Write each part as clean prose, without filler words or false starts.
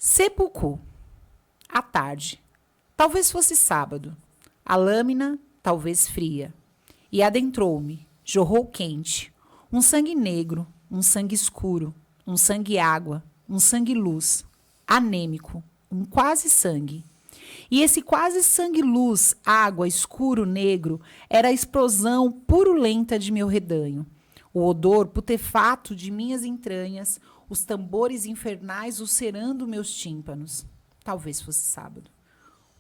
Sepulcro. À tarde. Talvez fosse sábado. A lâmina, talvez fria. E adentrou-me, jorrou quente. Um sangue negro, um sangue escuro, um sangue água, um sangue luz. Anêmico, um quase sangue. E esse quase sangue luz, água, escuro, negro, era a explosão purulenta de meu redanho. O odor putefato de minhas entranhas, os tambores infernais ulcerando meus tímpanos. Talvez fosse sábado.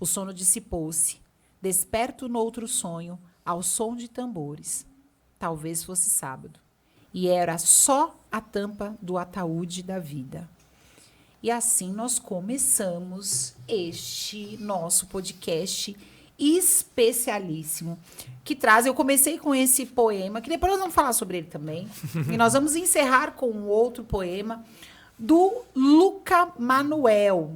O sono dissipou-se. Desperto noutro sonho, ao som de tambores. Talvez fosse sábado. E era só a tampa do ataúde da vida. E assim nós começamos este nosso podcast especialíssimo, que traz... Eu comecei com esse poema, que depois nós vamos falar sobre ele também. E nós vamos encerrar com um outro poema do Luca Manuel.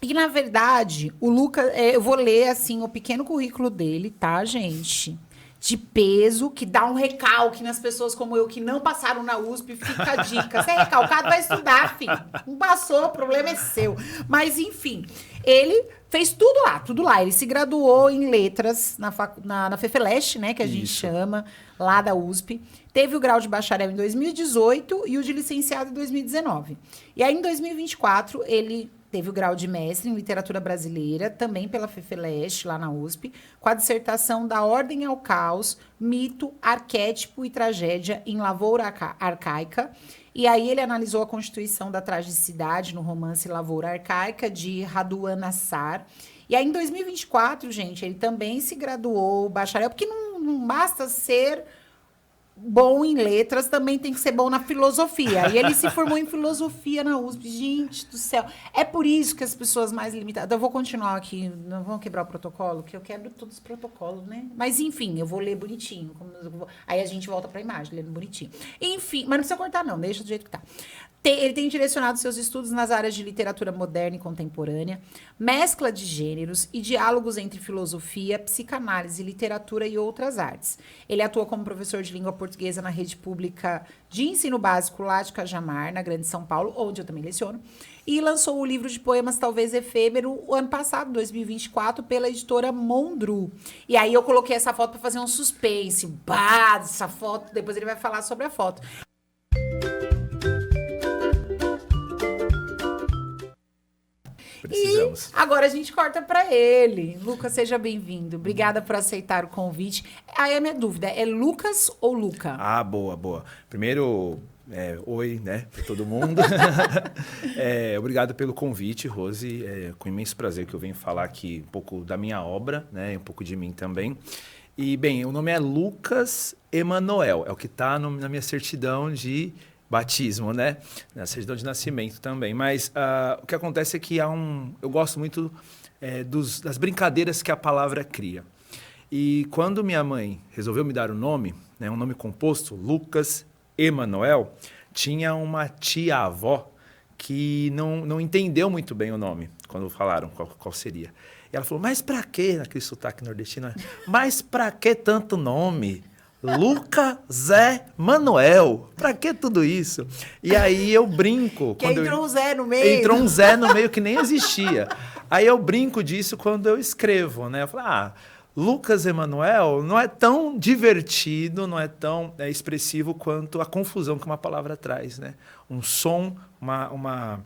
E, na verdade, o Luca... eu vou ler, assim, o pequeno currículo dele, tá, gente? De peso, que dá um recalque nas pessoas como eu, que não passaram na USP, fica a dica. Se é recalcado, vai estudar, filho. Não passou, o problema é seu. Mas, enfim, ele fez tudo lá. Ele se graduou em letras na FEFELESH, né, que a gente chama, lá da USP. Teve o grau de bacharel em 2018 e o de licenciado em 2019. E aí, em 2024, ele... teve o grau de mestre em literatura brasileira, também pela FEFELESH, lá na USP, com a dissertação Da Ordem ao Caos, Mito, Arquétipo e Tragédia em Lavoura Arcaica. E aí ele analisou a constituição da tragicidade no romance Lavoura Arcaica, de Raduan Nassar. E aí, em 2024, gente, ele também se graduou bacharel, porque não basta ser... bom em letras, também tem que ser bom na filosofia. E ele se formou em filosofia na USP. Gente do céu. É por isso que as pessoas mais limitadas... Eu vou continuar aqui, não vamos quebrar o protocolo, que eu quebro todos os protocolos, né? Mas, enfim, eu vou ler bonitinho. Aí a gente volta para a imagem, lendo bonitinho. Enfim, mas não precisa cortar, não. Deixa do jeito que tá. Ele tem direcionado seus estudos nas áreas de literatura moderna e contemporânea, mescla de gêneros e diálogos entre filosofia, psicanálise, literatura e outras artes. Ele atua como professor de língua portuguesa na rede pública de ensino básico lá de Cajamar, na Grande São Paulo, onde eu também leciono, e lançou o livro de poemas Talvez Efêmero o ano passado, 2024, pela editora Mondru. E aí eu coloquei essa foto para fazer um suspense. Bah, essa foto, depois ele vai falar sobre a foto. Precisamos. E agora a gente corta para ele. Lucas, seja bem-vindo. Obrigada por aceitar o convite. Aí a minha dúvida, é Lucas ou Luca? Ah, boa, boa. Primeiro, oi, né, para todo mundo. Obrigado pelo convite, Rose. Com imenso prazer que eu venho falar aqui um pouco da minha obra, né, um pouco de mim também. E, bem, o nome é Lucas Emanuel. É o que está na minha certidão de... batismo, né? Na certidão de nascimento também. Mas o que acontece é que eu gosto muito das brincadeiras que a palavra cria. E quando minha mãe resolveu me dar o nome, né, um nome composto, Lucas Emanuel, tinha uma tia-avó que não entendeu muito bem o nome, quando falaram qual seria. E ela falou, mas pra quê? Naquele sotaque nordestino, mas pra que tanto nome? Luca, Zé, Manuel. Pra que tudo isso? E aí eu brinco. Que entrou um Zé no meio. Entrou um Zé no meio que nem existia. Aí eu brinco disso quando eu escrevo, né? Eu falo, Lucas Emanuel não é tão divertido, não é tão expressivo quanto a confusão que uma palavra traz, né? Um som, uma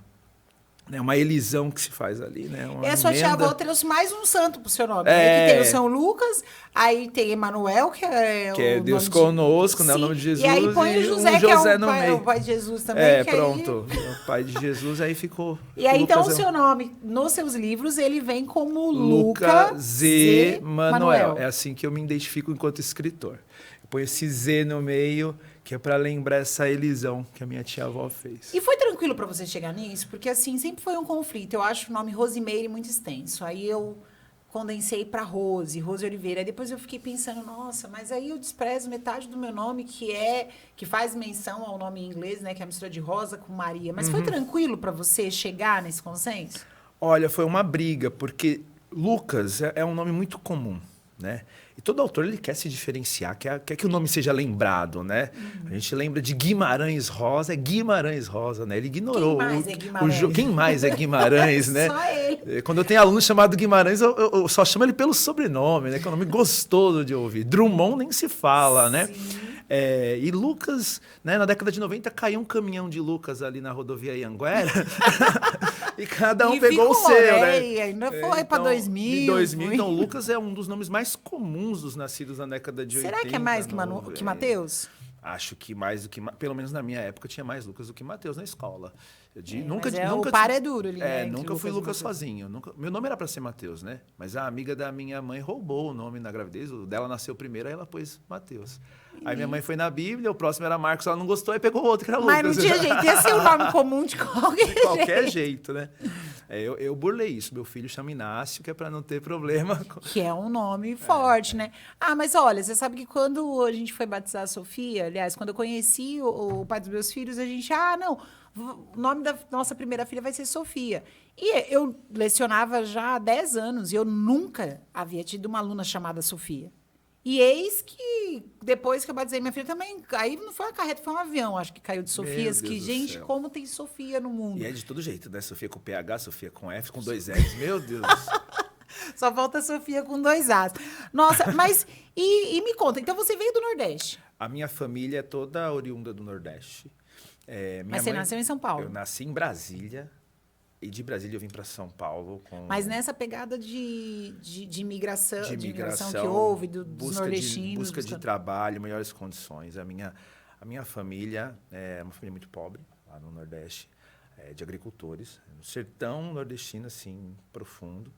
elisão que se faz ali, né? E a sua tia-avó trouxe mais um santo pro seu nome. Né? Que tem o São Lucas, aí tem Emanuel, que é o Deus nome conosco, de... né? O nome de Jesus. E aí põe o José, um que José é no meio. o pai de Jesus também. Pronto. O pai de Jesus, aí ficou... E aí, Lucas, então, o seu nome, nos seus livros, ele vem como Luca Lucas Z. Manuel. É assim que eu me identifico enquanto escritor. Eu ponho esse Z no meio... que é para lembrar essa elisão que a minha tia-avó fez. E foi tranquilo para você chegar nisso? Porque, assim, sempre foi um conflito. Eu acho o nome Rosimeire muito extenso. Aí eu condensei para Rose Oliveira. Aí depois eu fiquei pensando, nossa, mas aí eu desprezo metade do meu nome, que faz menção ao nome em inglês, né? Que é a mistura de Rosa com Maria. Mas foi tranquilo para você chegar nesse consenso? Olha, foi uma briga, porque Lucas é um nome muito comum. né? E todo autor ele quer se diferenciar, quer que o nome seja lembrado, né? A gente lembra de Guimarães Rosa, é Guimarães Rosa, né? Ele ignorou. Quem mais é Guimarães? Quem mais é Guimarães, né? Só ele. Quando eu tenho aluno chamado Guimarães, eu só chamo ele pelo sobrenome, né? Que é um nome gostoso de ouvir. Drummond nem se fala, né? E Lucas, né? Na década de 90 caiu um caminhão de Lucas ali na rodovia Ianguera. E cada um pegou o seu, né? E ainda foi para 2000. De 2000. Então, Lucas é um dos nomes mais comuns dos nascidos na década de 80. Será que é mais que Mateus? Acho que mais do que... Pelo menos na minha época tinha mais Lucas do que Mateus na escola. O par é duro ali, né? Nunca fui Lucas sozinho. Meu nome era para ser Mateus, né? Mas a amiga da minha mãe roubou o nome na gravidez. O dela nasceu primeiro, aí ela pôs Mateus. Aí minha mãe foi na Bíblia, o próximo era Marcos, ela não gostou, aí pegou outro, que era Lucas. Mas não tinha jeito, ia ser um nome comum de qualquer jeito, né? Eu burlei isso. Meu filho chama Inácio, que é para não ter problema. Que é um nome forte, né? Ah, mas olha, você sabe que quando a gente foi batizar a Sofia, aliás, quando eu conheci o pai dos meus filhos, a gente, o nome da nossa primeira filha vai ser Sofia. E eu lecionava já há 10 anos e eu nunca havia tido uma aluna chamada Sofia. E eis que, depois que eu batizei minha filha também, aí não foi uma carreta, foi um avião, acho que caiu de Sofias. Que, gente, como tem Sofia no mundo. E é de todo jeito, né? Sofia com PH, Sofia com F, com 2 Fs. Meu Deus do céu. Só falta Sofia com 2 As. Nossa, mas... E me conta, então você veio do Nordeste? A minha família é toda oriunda do Nordeste. Mas você nasceu em São Paulo? Eu nasci em Brasília. E de Brasília eu vim para São Paulo. Mas nessa pegada de imigração, de imigração que houve, dos nordestinos. Busca de trabalho, melhores condições. A minha família é uma família muito pobre, lá no Nordeste, de agricultores. No sertão nordestino, assim, profundo,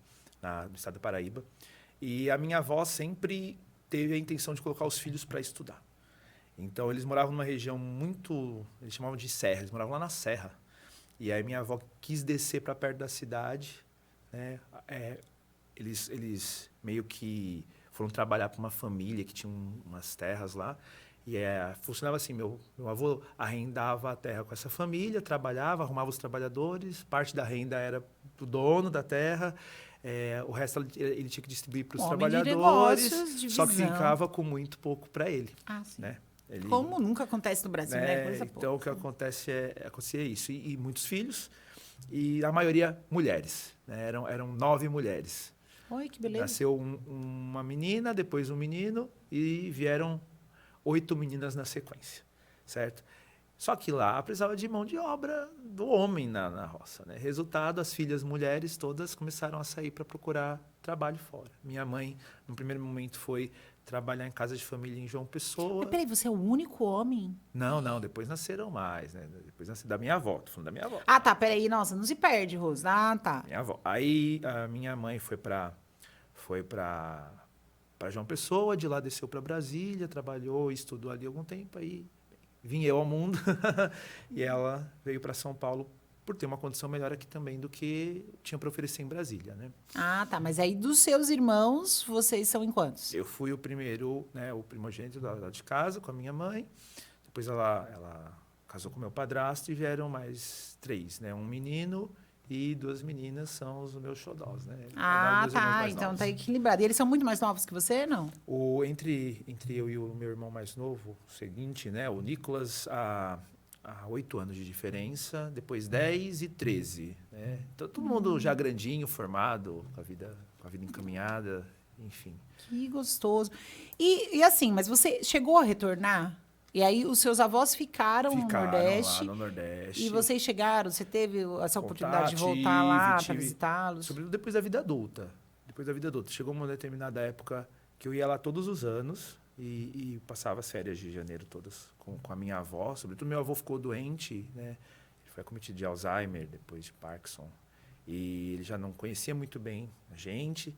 no estado da Paraíba. E a minha avó sempre teve a intenção de colocar os filhos para estudar. Então, eles moravam numa região muito... Eles chamavam de serra, eles moravam lá na serra. E aí minha avó quis descer para perto da cidade, né? Eles meio que foram trabalhar para uma família que tinha umas terras lá. E funcionava assim, meu avô arrendava a terra com essa família, trabalhava, arrumava os trabalhadores, parte da renda era do dono da terra, o resto ele tinha que distribuir para os trabalhadores, só que ficava com muito pouco para ele. Ah, sim. Né? Como nunca acontece no Brasil, né? Coisa então, o que acontecia isso. E muitos filhos, e a maioria mulheres. Né? Eram 9 mulheres. Oi, que beleza. Nasceu uma menina, depois um menino, e vieram 8 meninas na sequência, certo? Só que lá precisava de mão de obra do homem na roça. Né? Resultado, as filhas mulheres todas começaram a sair para procurar trabalho fora. Minha mãe, no primeiro momento, foi trabalhar em casa de família em João Pessoa. Mas peraí, você é o único homem? Não, depois nasceram mais, né? Depois da minha avó, tô falando da minha avó. Ah, tá, peraí, nossa, não se perde, Rose. Ah, tá. Minha avó. Aí a minha mãe foi para João Pessoa, de lá desceu para Brasília, trabalhou, estudou ali algum tempo, aí vim eu ao mundo e ela veio para São Paulo por ter uma condição melhor aqui também do que tinha para oferecer em Brasília, né? Ah, tá. Mas aí dos seus irmãos, vocês são em quantos? Eu fui o primeiro, né, o primogênito lá de casa com a minha mãe. Depois ela casou com meu padrasto e vieram mais 3, né? Um menino e 2 meninas são os meus xodós, né? Ah, tá. Então tá equilibrado. E eles são muito mais novos que você, não? Entre eu e o meu irmão mais novo, o seguinte, né? O Nicolas, há 8 anos de diferença, depois 10 e 13. Né? Então, todo mundo já grandinho, formado, com a vida encaminhada, enfim. Que gostoso. E assim, mas você chegou a retornar? E aí os seus avós ficaram no Nordeste? Lá no Nordeste. E vocês chegaram, você teve essa oportunidade de voltar lá para visitá-los? Sobretudo depois da vida adulta. Chegou uma determinada época que eu ia lá todos os anos, e passava as férias de janeiro todas com a minha avó. Sobretudo, meu avô ficou doente, né? Ele foi acometido de Alzheimer, depois de Parkinson. E ele já não conhecia muito bem a gente.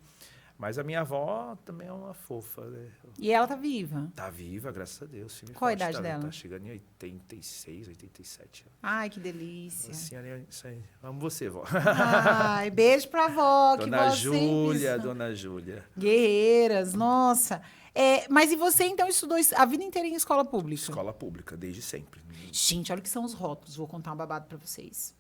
Mas a minha avó também é uma fofa. Né? E ela tá viva? Tá viva, graças a Deus. Qual a idade dela? Tá chegando em 86, 87 anos. Ai, que delícia. Assim, isso aí. Amo você, vó. Ai, beijo pra avó. Dona Júlia. Guerreiras, nossa. Mas e você, então, estudou a vida inteira em escola pública? Escola pública, desde sempre. Gente, olha o que são os rótulos. Vou contar um babado pra vocês.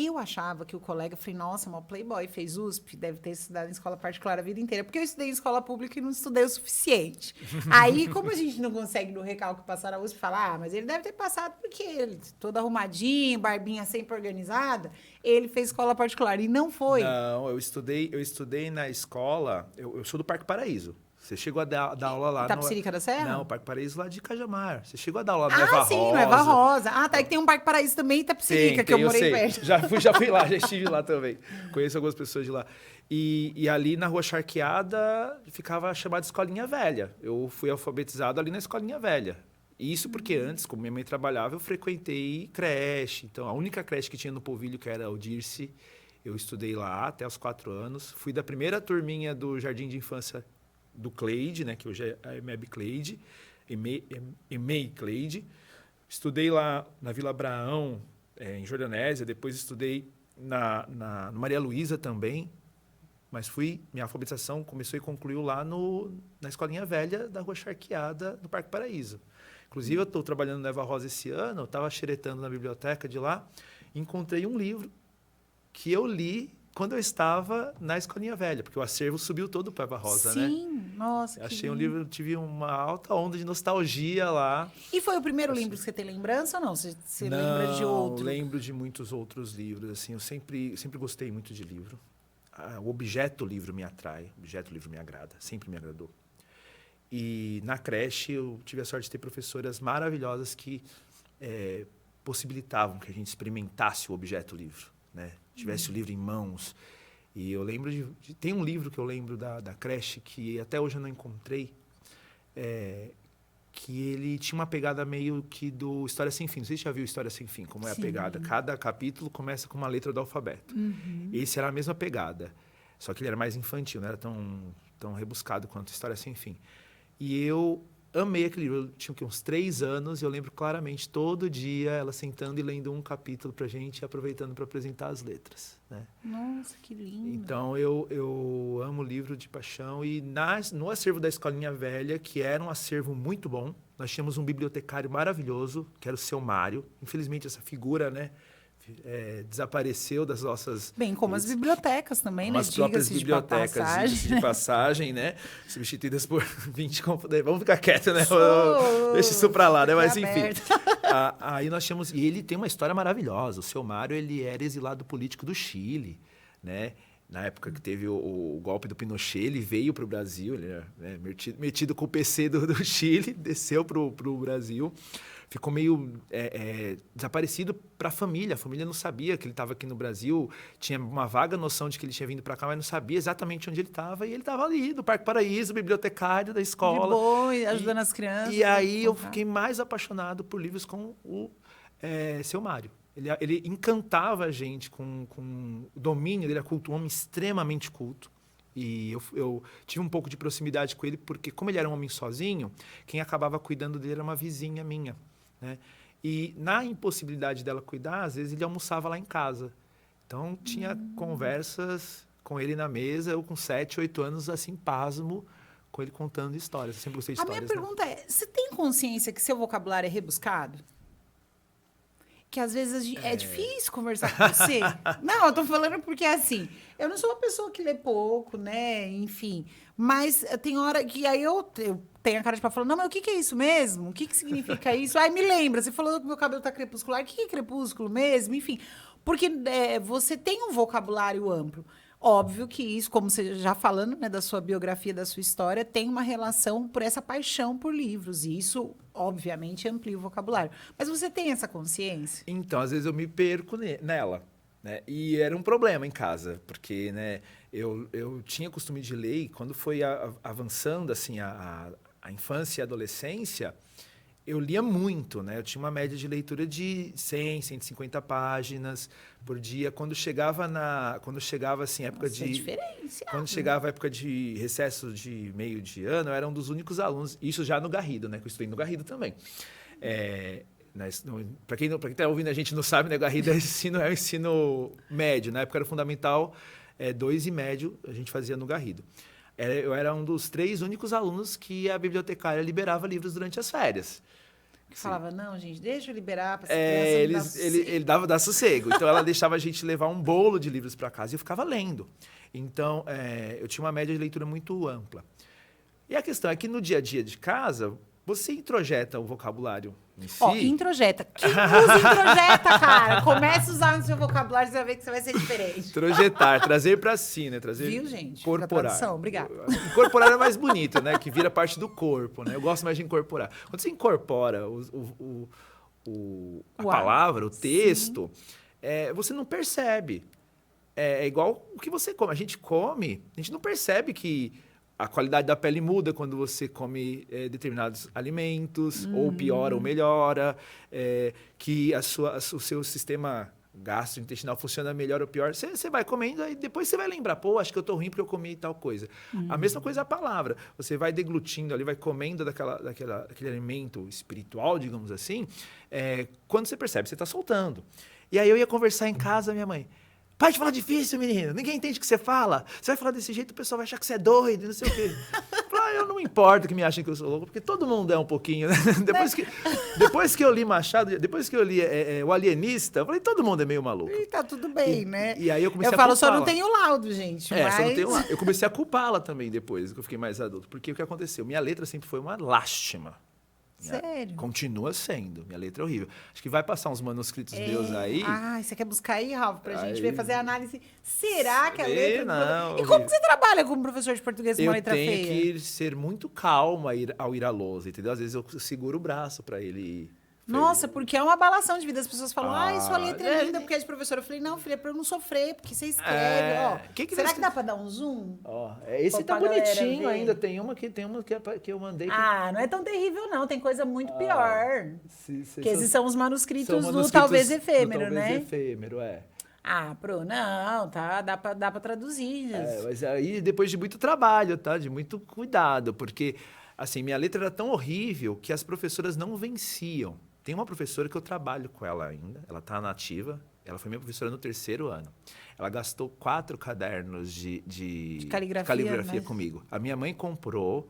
Eu achava que o colega, falei, nossa, mó playboy, fez USP, deve ter estudado em escola particular a vida inteira, porque eu estudei em escola pública e não estudei o suficiente. Aí, como a gente não consegue no recalque passar na USP, falar, mas ele deve ter passado porque ele, todo arrumadinho, barbinha sempre organizada, ele fez escola particular, e não foi. Não, eu estudei na escola, eu sou do Parque Paraíso. Você chegou a dar aula lá Itapecerica da Serra? Não, Parque Paraíso lá de Cajamar. Você chegou a dar aula no Eva Rosa. Sim, no Eva Rosa. Ah, tá, é que tem um Parque Paraíso também em Itapecerica, que eu morei perto. Já fui lá, já estive lá também. Conheço algumas pessoas de lá. E ali na Rua Charqueada ficava chamada Escolinha Velha. Eu fui alfabetizado ali na Escolinha Velha. Isso porque antes, como minha mãe trabalhava, eu frequentei creche. Então, a única creche que tinha no Polvilho, que era o Dirce, eu estudei lá até os 4 anos. Fui da primeira turminha do Jardim de Infância do Cleide, né, que hoje é a EMEB Cleide, EMEI Cleide. Estudei lá na Vila Abraão, em Jordanésia. Depois estudei no Maria Luísa também. Mas minha alfabetização começou e concluiu lá na Escolinha Velha da Rua Charqueada, no Parque Paraíso. Inclusive, eu estou trabalhando no Eva Rosa esse ano, eu estava xeretando na biblioteca de lá, encontrei um livro que eu li quando eu estava na Escolinha Velha, porque o acervo subiu todo para Eva Rosa, né? Sim, nossa, Achei um livro, tive uma alta onda de nostalgia lá. E foi o primeiro livro que você tem lembrança ou não? Você lembra de outro? Não, lembro de muitos outros livros, assim, eu sempre gostei muito de livro. O objeto livro me atrai, o objeto livro me agrada, sempre me agradou. E na creche eu tive a sorte de ter professoras maravilhosas que possibilitavam que a gente experimentasse o objeto livro, né? Tivesse o livro em mãos. E eu lembro tem um livro que eu lembro da creche que até hoje eu não encontrei, que ele tinha uma pegada meio que do História Sem Fim. Não sei se você já viu História Sem Fim, como é a pegada. Cada capítulo começa com uma letra do alfabeto. Esse era a mesma pegada, só que ele era mais infantil, não era tão rebuscado quanto História Sem Fim. E eu amei aquele livro. Eu tinha uns 3 anos e eu lembro claramente, todo dia, ela sentando e lendo um capítulo pra gente e aproveitando para apresentar as letras, né? Nossa, que lindo. Então, eu amo o livro de paixão. E no acervo da Escolinha Velha, que era um acervo muito bom, nós tínhamos um bibliotecário maravilhoso, que era o seu Mário. Infelizmente, essa figura, né, desapareceu das nossas... Bem, como as bibliotecas também, né? As próprias bibliotecas, diga-se de passagem, né? Substituídas por 20 computadores. Vamos ficar quieto, né? Deixa isso pra lá, né? Mas, enfim. Aí nós tínhamos... E ele tem uma história maravilhosa. O seu Mário, ele era exilado político do Chile, né? Na época que teve o golpe do Pinochet, ele veio para o Brasil, ele era, né, metido com o PC do Chile, desceu para o Brasil, ficou meio desaparecido para a família não sabia que ele estava aqui no Brasil, tinha uma vaga noção de que ele tinha vindo para cá, mas não sabia exatamente onde ele estava, e ele estava ali, no Parque Paraíso, bibliotecário da escola. De boa, ajudando as crianças. E aí eu fiquei mais apaixonado por livros com o seu Mário. Ele encantava a gente com o domínio dele, um homem extremamente culto. E eu tive um pouco de proximidade com ele, porque como ele era um homem sozinho, quem acabava cuidando dele era uma vizinha minha, né? E na impossibilidade dela cuidar, às vezes ele almoçava lá em casa. Então tinha conversas com ele na mesa, eu com 7, 8 anos, assim, pasmo, com ele contando histórias. Eu sempre gostei de histórias. A minha pergunta é, você tem consciência que seu vocabulário é rebuscado? Que às vezes é difícil conversar com você. Não, eu tô falando porque, assim, eu não sou uma pessoa que lê pouco, né? Enfim, mas tem hora que aí eu tenho a cara de pau falando, não, mas o que é isso mesmo? O que significa isso? Aí me lembra, você falou que meu cabelo tá crepuscular, o que é crepúsculo mesmo? Enfim, porque você tem um vocabulário amplo. Óbvio que isso, como você já falando, né, da sua biografia, da sua história, tem uma relação por essa paixão por livros. E isso, obviamente, amplia o vocabulário. Mas você tem essa consciência? Então, às vezes eu me perco nela, né? E era um problema em casa, porque, né, eu tinha costume de ler e quando foi avançando assim, a infância e a adolescência, eu lia muito, né? Eu tinha uma média de leitura de 100, 150 páginas por dia. Quando chegava assim, época quando chegava a época de recesso de meio de ano, eu era um dos únicos alunos, isso já no Garrido, né? Que eu estudei no Garrido também. Para quem está ouvindo a gente não sabe, né? Garrido é o ensino médio. Na época era fundamental 2 e médio, a gente fazia no Garrido. Eu era um dos 3 únicos alunos que a bibliotecária liberava livros durante as férias. Que falava, não, gente, deixa eu liberar para ele dava sossego. Então, ela deixava a gente levar um bolo de livros para casa e eu ficava lendo. Então, eu tinha uma média de leitura muito ampla. E a questão é que no dia a dia de casa, você introjeta o vocabulário em si. Introjeta. Quem usa introjeta, cara? Comece a usar no seu vocabulário, você vai ver que você vai ser diferente. Introjetar, trazer para si, né? Trazer, viu, gente? incorporar. Obrigada. Incorporar é mais bonito, né? Que vira parte do corpo, né? Eu gosto mais de incorporar. Quando você incorpora a palavra, o texto, você não percebe. É igual o que você come. A gente não percebe que a qualidade da pele muda quando você come determinados alimentos, ou piora ou melhora, que o seu sistema gastrointestinal funciona melhor ou pior. Você vai comendo e depois você vai lembrar, pô, acho que eu tô ruim porque eu comi tal coisa. A mesma coisa é a palavra. Você vai deglutindo ali, vai comendo daquele alimento espiritual, digamos assim, quando você percebe, você está soltando. E aí eu ia conversar em casa, minha mãe... Para de falar difícil, menino. Ninguém entende o que você fala. Você vai falar desse jeito, o pessoal vai achar que você é doido, não sei o quê. Eu não me importo que me achem que eu sou louco, porque todo mundo é um pouquinho, né? Depois que eu li Machado, depois que eu li O Alienista, eu falei, todo mundo é meio maluco. E tá tudo bem, né? E aí eu comecei a culpá-la. Só não tenho laudo, gente. Mas... só não tenho laudo. Eu comecei a culpá-la também depois, que eu fiquei mais adulto. Porque o que aconteceu? Minha letra sempre foi uma lástima. Sério? Continua sendo. Minha letra é horrível. Acho que vai passar uns manuscritos meus aí. Você quer buscar aí, Ralf, pra gente ver, fazer a análise. Será que a letra... Não, e como você trabalha como professor de português com uma letra feia? Eu tenho que ser muito calma ao ir à lousa, entendeu? Às vezes eu seguro o braço pra ele ir. Nossa, porque é uma abalação de vida. As pessoas falam, sua letra é linda porque é de professora. Eu falei, não, filha, é pra eu não sofrer, porque você escreve. Será que dá pra dar um zoom? Esse tá bonitinho ainda. Tem uma que eu mandei. Não é tão terrível, não. Tem coisa muito pior. Que esses são os manuscritos do Talvez Efêmero, né? Talvez Efêmero, não, tá, dá pra traduzir. Mas aí depois de muito trabalho, tá? De muito cuidado, porque, assim, minha letra era tão horrível que as professoras não venciam. Tem uma professora que eu trabalho com ela ainda, ela está nativa, ela foi minha professora no 3º ano. Ela gastou 4 cadernos de caligrafia comigo. A minha mãe comprou,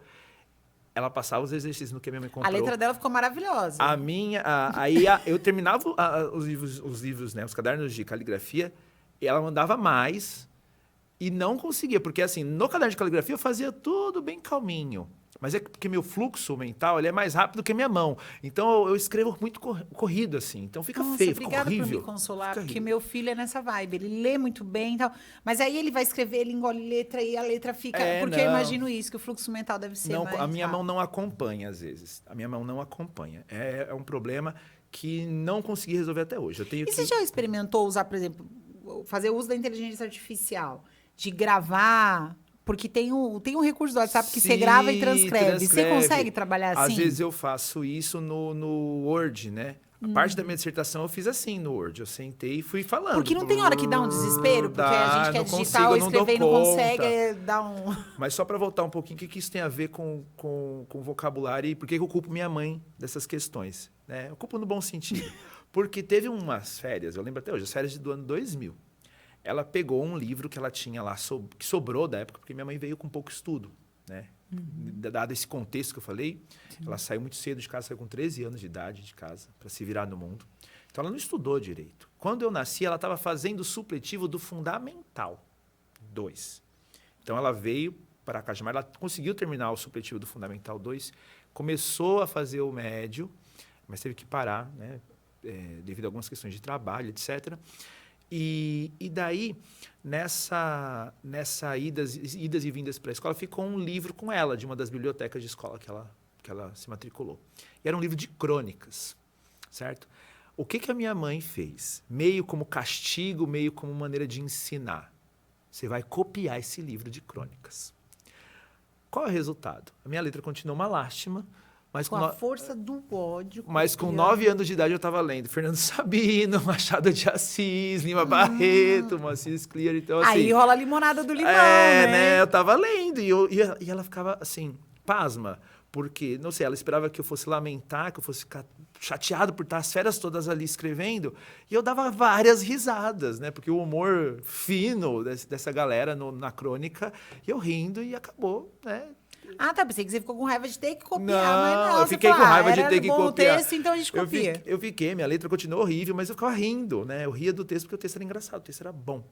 ela passava os exercícios no que a minha mãe comprou. A letra dela ficou maravilhosa. Eu terminava os livros, né, os cadernos de caligrafia, e ela mandava mais e não conseguia, porque assim, no caderno de caligrafia eu fazia tudo bem calminho. Mas é porque meu fluxo mental ele é mais rápido que a minha mão. Então, eu escrevo muito corrido, assim. Então, fica feio, fica horrível. Obrigada por me consolar, porque meu filho é nessa vibe. Ele lê muito bem e tal. Mas aí ele vai escrever, ele engole letra e a letra fica... porque eu imagino isso, que o fluxo mental deve ser mais a minha rápido. mão não acompanha, às vezes. A minha mão não acompanha. É um problema que não consegui resolver até hoje. Você já experimentou usar, por exemplo, fazer uso da inteligência artificial? De gravar... Porque tem um recurso do WhatsApp que você grava e transcreve. Você consegue trabalhar assim? Às vezes eu faço isso no Word, né? A parte da minha dissertação eu fiz assim no Word. Eu sentei e fui falando. Porque não tem hora que dá um desespero? Porque a gente quer digitar ou escrever e não consegue dar um... Mas só para voltar um pouquinho, o que isso tem a ver com vocabulário e por que eu culpo minha mãe dessas questões? Né? Eu culpo no bom sentido. Porque teve umas férias, eu lembro até hoje, as férias do ano 2000. Ela pegou um livro que ela tinha lá, que sobrou da época, porque minha mãe veio com pouco estudo, né? Dado esse contexto que eu falei, ela saiu muito cedo de casa, saiu com 13 anos de idade de casa, para se virar no mundo. Então, ela não estudou direito. Quando eu nasci, ela estava fazendo o supletivo do Fundamental 2. Então, ela veio para Cajamar, ela conseguiu terminar o supletivo do Fundamental 2, começou a fazer o médio, mas teve que parar, né? Devido a algumas questões de trabalho, etc., E daí, nessa idas e vindas para a escola, ficou um livro com ela, de uma das bibliotecas de escola que ela se matriculou. E era um livro de crônicas, certo? O que a minha mãe fez? Meio como castigo, meio como maneira de ensinar. Você vai copiar esse livro de crônicas. Qual é o resultado? A minha letra continua uma lástima, mas com a força do ódio. Mas com 9 anos de idade eu estava lendo Fernando Sabino, Machado de Assis, Lima Barreto, Moacir Clear. Então, assim, aí rola a limonada do limão, né? Eu estava lendo e ela ficava assim, pasma, porque, não sei, ela esperava que eu fosse lamentar, que eu fosse ficar chateado por estar as férias todas ali escrevendo, e eu dava várias risadas, né? Porque o humor fino dessa galera na crônica, e eu rindo e acabou, né? Ah, tá. Pensei que você ficou com raiva de ter que copiar, mas não. Eu Você fiquei falou, com raiva de era ter que bom o copiar. texto, então a gente copia. Eu fiquei, minha letra continuou horrível, mas eu ficava rindo, né? Eu ria do texto porque o texto era engraçado, o texto era bom,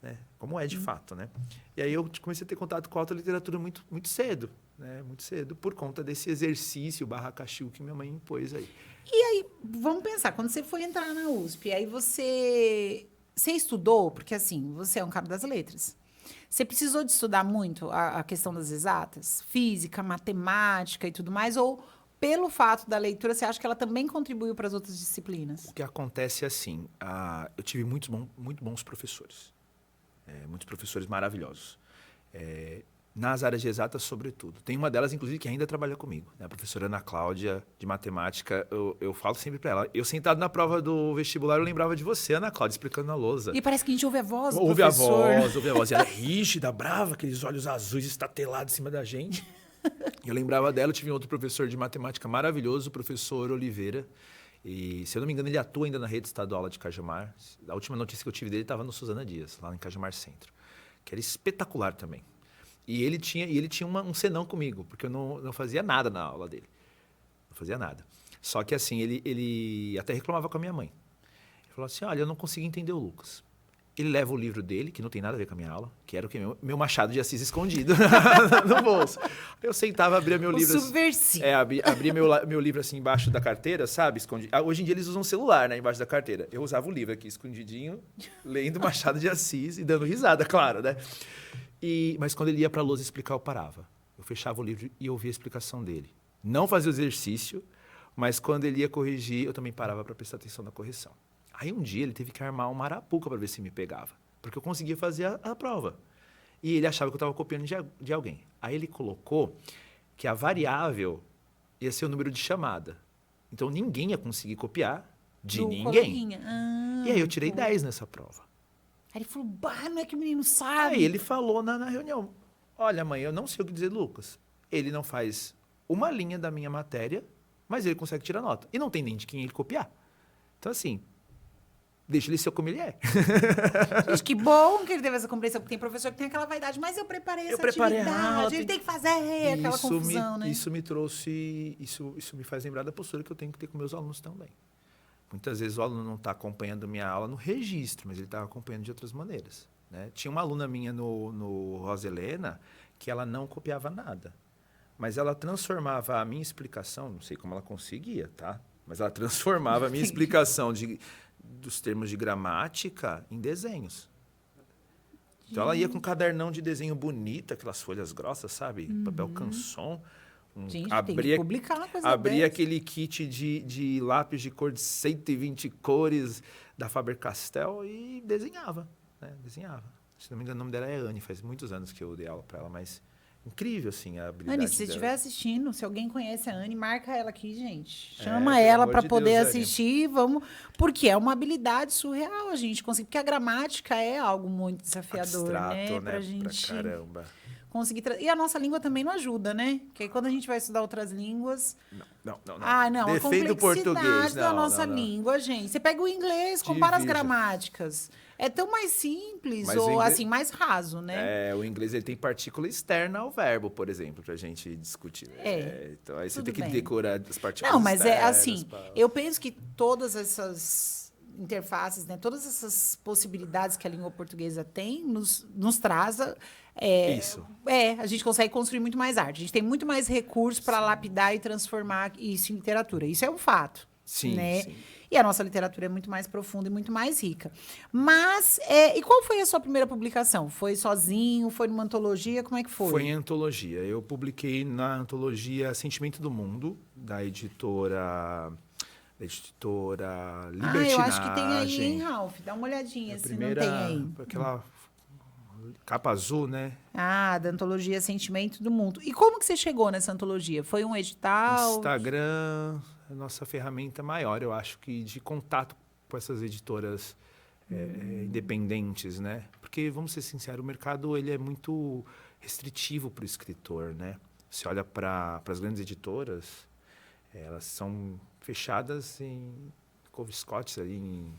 né? Como é de fato, né? E aí eu comecei a ter contato com a alta literatura muito, muito cedo, né? Muito cedo, por conta desse exercício /cachil que minha mãe impôs aí. E aí, vamos pensar, quando você foi entrar na USP, aí você estudou, porque assim, você é um cara das letras. Você precisou de estudar muito a questão das exatas? Física, matemática e tudo mais? Ou, pelo fato da leitura, você acha que ela também contribuiu para as outras disciplinas? O que acontece é assim, eu tive muito bons professores, muitos professores maravilhosos. Nas áreas de exatas, sobretudo. Tem uma delas, inclusive, que ainda trabalha comigo, né? A professora Ana Cláudia, de matemática. Eu falo sempre para ela. Eu, sentado na prova do vestibular, eu lembrava de você, Ana Cláudia, explicando na lousa. E parece que a gente ouve a voz do Ouve professor. ouve a voz. E ela é rígida, brava, aqueles olhos azuis estatelados em cima da gente. Eu lembrava dela, eu tive um outro professor de matemática maravilhoso, o professor Oliveira. E, se eu não me engano, ele atua ainda na rede estadual lá de Cajamar. A última notícia que eu tive dele estava no Suzana Dias, lá em Cajamar Centro. Que era espetacular também. E ele tinha um senão comigo, porque eu não fazia nada na aula dele. Não fazia nada. Só que assim, ele até reclamava com a minha mãe. Ele falou assim, olha, eu não consegui entender o Lucas. Ele leva o livro dele, que não tem nada a ver com a minha aula, que era o que? Meu Machado de Assis escondido no bolso. Eu sentava, abria meu livro... Subversivo. Abria meu livro assim embaixo da carteira, sabe? Escondido. Hoje em dia eles usam celular, né? Embaixo da carteira. Eu usava o livro aqui, escondidinho, lendo Machado de Assis e dando risada, claro, né? Mas quando ele ia para a lousa explicar, eu parava. Eu fechava o livro e ouvia a explicação dele. Não fazia o exercício, mas quando ele ia corrigir, eu também parava para prestar atenção na correção. Aí um dia ele teve que armar uma arapuca para ver se me pegava, porque eu conseguia fazer a prova. E ele achava que eu estava copiando de alguém. Aí ele colocou que a variável ia ser o número de chamada. Então ninguém ia conseguir copiar de ninguém. E aí eu tirei 10 nessa prova. Aí ele falou, bah, não é que o menino sabe. Aí ele falou na reunião, olha mãe, eu não sei o que dizer, Lucas. Ele não faz uma linha da minha matéria, mas ele consegue tirar nota. E não tem nem de quem ele copiar. Então assim, deixa ele ser como ele é. Gente, que bom que ele teve essa compreensão, porque tem professor que tem aquela vaidade, mas eu preparei essa atividade, a aula, ele tem que fazer aquela confusão, né? Isso me trouxe, isso me faz lembrar da postura que eu tenho que ter com meus alunos também. Muitas vezes o aluno não está acompanhando minha aula no registro, mas ele está acompanhando de outras maneiras, né? Tinha uma aluna minha no Rosa Helena que ela não copiava nada, mas ela transformava a minha explicação, não sei como ela conseguia, tá? Mas ela transformava a minha explicação dos termos de gramática em desenhos. Então ela ia com um cadernão de desenho bonito, aquelas folhas grossas, sabe? Papel canson. Gente, tem que publicar uma coisa abria dessa. aquele kit de lápis de cor de 120 cores da Faber-Castell e desenhava, né? Desenhava. Se não me engano, o nome dela é Anne, faz muitos anos que eu dei aula para ela, mas incrível, assim, a habilidade Anne, se você dela. estiver assistindo, se alguém conhece a Anne, marca ela aqui, gente. Chama ela para poder Deus, assistir, vamos, porque é uma habilidade surreal a gente conseguir, porque a gramática é algo muito desafiador, Abstrato, né? Pra gente pra caramba. conseguir e a nossa língua também não ajuda, né? Porque aí quando a gente vai estudar outras línguas, Não. ah, não, Defenda a o português. complexidade da Não, nossa não. língua, gente. Você pega o inglês, compara as Divisa. gramáticas. É tão mais simples, Mas ou o inglês- assim, mais raso, né? O inglês ele tem partícula externa ao verbo, por exemplo, pra gente discutir. Então aí você tudo tem que bem. decorar as partículas Não, mas é externas, assim, eu penso que todas essas interfaces, né, todas essas possibilidades que a língua portuguesa tem, nos traz... Isso. A gente consegue construir muito mais arte. A gente tem muito mais recursos para lapidar e transformar isso em literatura. Isso é um fato. Sim, né? sim. E a nossa literatura é muito mais profunda e muito mais rica. Mas, e qual foi a sua primeira publicação? Foi sozinho? Foi numa antologia? Como é que foi? Foi em antologia. Eu publiquei na antologia Sentimento do Mundo, da editora Libertinagem. Eu acho que tem aí, hein, Ralph? Dá uma olhadinha se não tem aí. Aquela capa azul, né? Ah, da antologia Sentimento do Mundo. E como que você chegou nessa antologia? Foi um edital? Instagram, a nossa ferramenta maior, eu acho que de contato com essas editoras independentes, né? Porque, vamos ser sinceros, o mercado ele é muito restritivo para o escritor, né? Você olha para as grandes editoras, elas são fechadas em Cove Scott, ali, em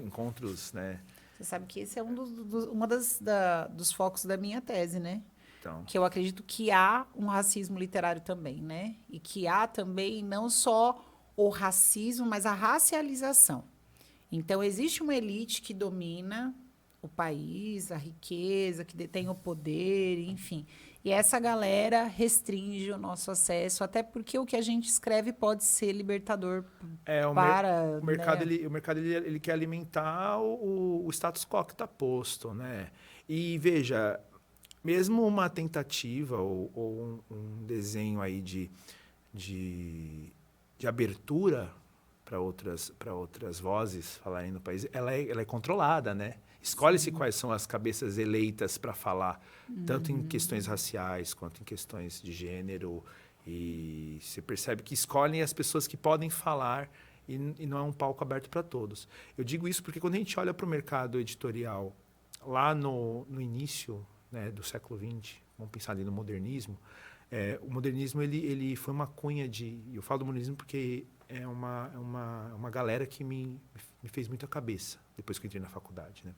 encontros, né? Você sabe que esse é um dos focos da minha tese, né? Então, que eu acredito que há um racismo literário também, né? E que há também não só o racismo, mas a racialização. Então, existe uma elite que domina o país, a riqueza, que detém o poder, enfim. E essa galera restringe o nosso acesso, até porque o que a gente escreve pode ser libertador para, o mercado, né? ele quer alimentar o status quo que está posto, né? E veja, mesmo uma tentativa ou um desenho aí de, de abertura para outras vozes falarem no país, ela é controlada, né? Escolhe-se quais são as cabeças eleitas para falar, tanto em questões raciais quanto em questões de gênero. E você percebe que escolhem as pessoas que podem falar e não é um palco aberto para todos. Eu digo isso porque quando a gente olha para o mercado editorial, lá no início, né, do século XX, vamos pensar ali no modernismo, o modernismo ele foi uma cunha de... Eu falo do modernismo porque é uma galera que me fez muita cabeça depois que eu entrei na faculdade, né?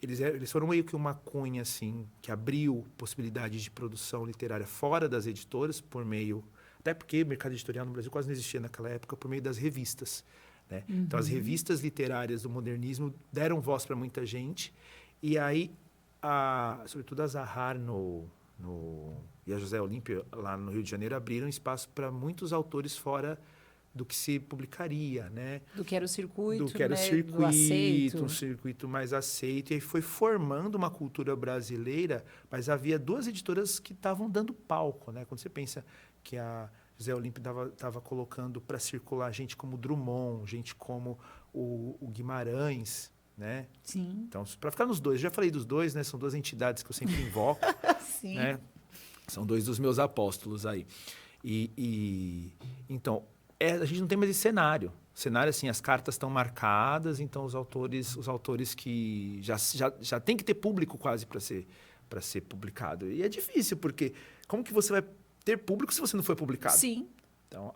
Eles foram meio que uma cunha assim, que abriu possibilidades de produção literária fora das editoras, por meio... Até porque o mercado editorial no Brasil quase não existia naquela época, por meio das revistas, né? Então, as revistas literárias do modernismo deram voz para muita gente. E aí, sobretudo a Zahar e a José Olímpio, lá no Rio de Janeiro, abriram espaço para muitos autores fora do que se publicaria, né? Do que era o circuito, Do que era né? o Do aceito. um circuito mais aceito. E aí foi formando uma cultura brasileira, mas havia duas editoras que estavam dando palco, né? Quando você pensa que a José Olímpio estava colocando para circular gente como Drummond, gente como o Guimarães, né? Sim. Então, para ficar nos dois, já falei dos dois, né? São duas entidades que eu sempre invoco, Sim. né? São dois dos meus apóstolos aí. Então, a gente não tem mais esse cenário. O cenário, assim, as cartas estão marcadas, então os autores que já tem que ter público quase para ser publicado. E é difícil, porque como que você vai ter público se você não foi publicado? Sim. Então,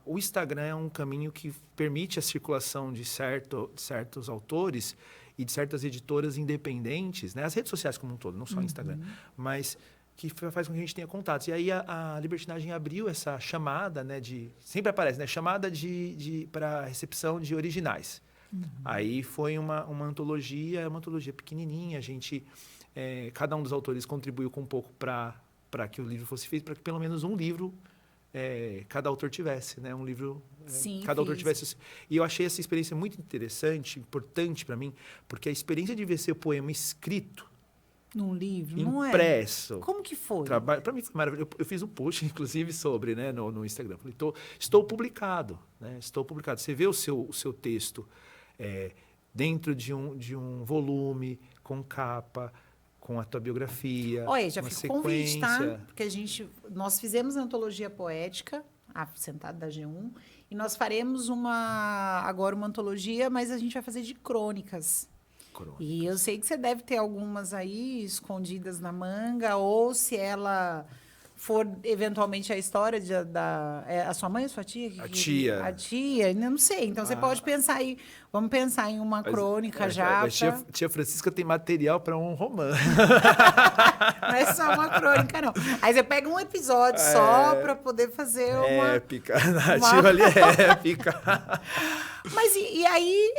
o Instagram é um caminho que permite a circulação de certos autores e de certas editoras independentes, né? As redes sociais como um todo, não só o Instagram, mas que faz com que a gente tenha contatos. E aí a Libertinagem abriu essa chamada, né? Sempre aparece, né? Chamada para recepção de originais. Aí foi uma antologia pequenininha. A gente, cada um dos autores contribuiu com um pouco para que o livro fosse feito, para que pelo menos um livro cada autor tivesse, né? Um livro, Sim, cada autor tivesse. E eu achei essa experiência muito interessante, importante para mim, porque a experiência de ver seu poema escrito, num livro, não é? impresso. Como que foi? Para mim foi maravilhoso. Eu fiz um post, inclusive, sobre, né, no Instagram. Falei, estou publicado, né? Estou publicado. Você vê o seu texto dentro de um volume, com capa, com a tua biografia. Olha, já uma fica o convite, tá? sequência. Porque nós fizemos a antologia poética, Sentado da G1, e nós faremos agora uma antologia, mas a gente vai fazer de crônicas. E eu sei que você deve ter algumas aí escondidas na manga, ou se ela for eventualmente a história a sua mãe ou sua tia? A tia. A tia, ainda não sei. Então você pode pensar aí, vamos pensar em uma crônica já. Tia Francisca tem material para um romance. Não é só uma crônica, não. Aí você pega um episódio só para poder fazer uma... Épica. A narrativa ali é épica. Mas e aí,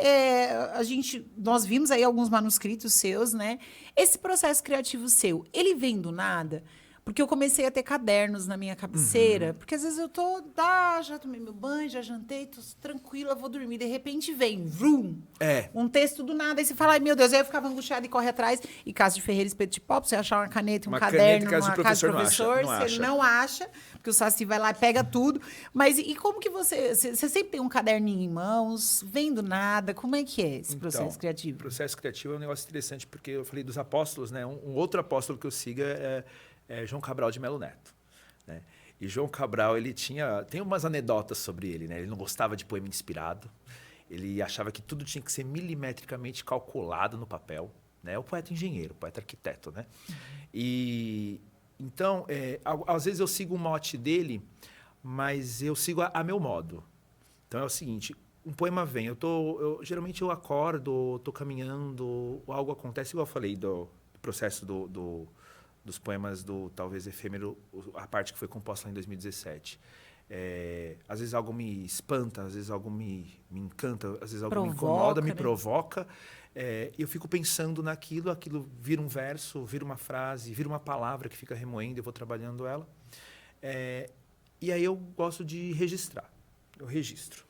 nós vimos aí alguns manuscritos seus, né? Esse processo criativo seu, ele vem do nada? Porque eu comecei a ter cadernos na minha cabeceira, porque às vezes eu já tomei meu banho, já jantei, tô tranquila, vou dormir. De repente vem, vrum, um texto do nada, aí você fala, ai meu Deus, aí eu ficava angustiada e corre atrás. E Cássio de Ferreira Espeto de Pop, você achar uma caneta, um caderno, uma casa do professor, você não acha, porque o Saci vai lá e pega tudo. Mas e como que você sempre tem um caderninho em mãos, vem do nada, como é que é esse processo criativo? O processo criativo é um negócio interessante, porque eu falei dos apóstolos, né? Um outro apóstolo que eu sigo é João Cabral de Melo Neto, né? E João Cabral, tem umas anedotas sobre ele, né? Ele não gostava de poema inspirado, ele achava que tudo tinha que ser milimetricamente calculado no papel, né? O poeta engenheiro, o poeta arquiteto, né? E então, às vezes eu sigo o mote dele, mas eu sigo a meu modo. Então é o seguinte, um poema vem, geralmente eu acordo, estou caminhando, algo acontece, igual eu falei do processo dos poemas do Talvez Efêmero, a parte que foi composta lá em 2017. Às vezes algo me espanta, às vezes algo me encanta, às vezes algo me incomoda, me provoca. E eu fico pensando naquilo, aquilo vira um verso, vira uma frase, vira uma palavra que fica remoendo, eu vou trabalhando ela. E aí eu gosto de registrar, eu registro.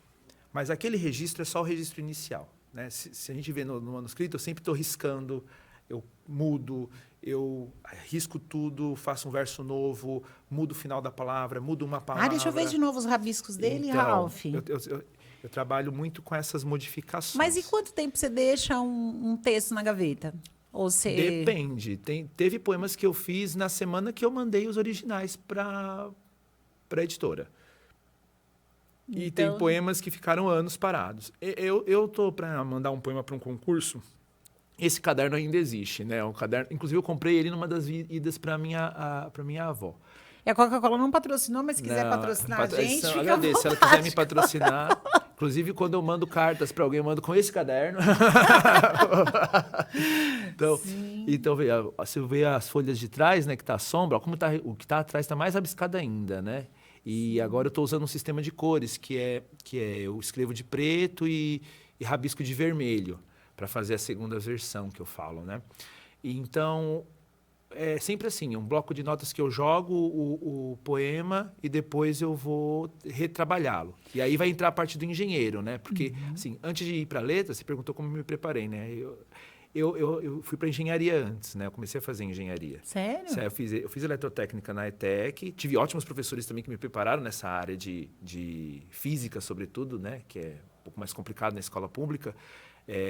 Mas aquele registro é só o registro inicial, né? Se a gente vê no manuscrito, eu sempre estou riscando, eu mudo, eu risco tudo, faço um verso novo, mudo o final da palavra, mudo uma palavra. Deixa eu ver de novo os rabiscos dele, então, Ralph. Eu trabalho muito com essas modificações. Mas e quanto tempo você deixa um texto na gaveta? Ou você... Depende. Teve poemas que eu fiz na semana que eu mandei os originais para a editora. E tem poemas que ficaram anos parados. Eu tô para mandar um poema para um concurso. Esse caderno ainda existe, né? Um caderno, inclusive eu comprei ele numa das idas para minha avó. E a Coca-Cola não patrocinou, mas se quiser patrocinar a gente, fica agradeço. Se ela quiser me patrocinar, inclusive quando eu mando cartas para alguém, eu mando com esse caderno. Então se eu ver as folhas de trás, né, que tá a sombra, como tá, o que tá atrás está mais rabiscado ainda, né? E agora eu estou usando um sistema de cores, que é eu escrevo de preto e rabisco de vermelho, para fazer a segunda versão que eu falo, né? E então, é sempre assim, um bloco de notas que eu jogo o poema e depois eu vou retrabalhá-lo. E aí vai entrar a parte do engenheiro, né? Porque, assim, antes de ir para a letra, você perguntou como eu me preparei, né? Eu fui para engenharia antes, né? Eu comecei a fazer engenharia. Sério? Eu fiz eletrotécnica na ETEC. Tive ótimos professores também que me prepararam nessa área de física, sobretudo, né? Que é um pouco mais complicado na escola pública.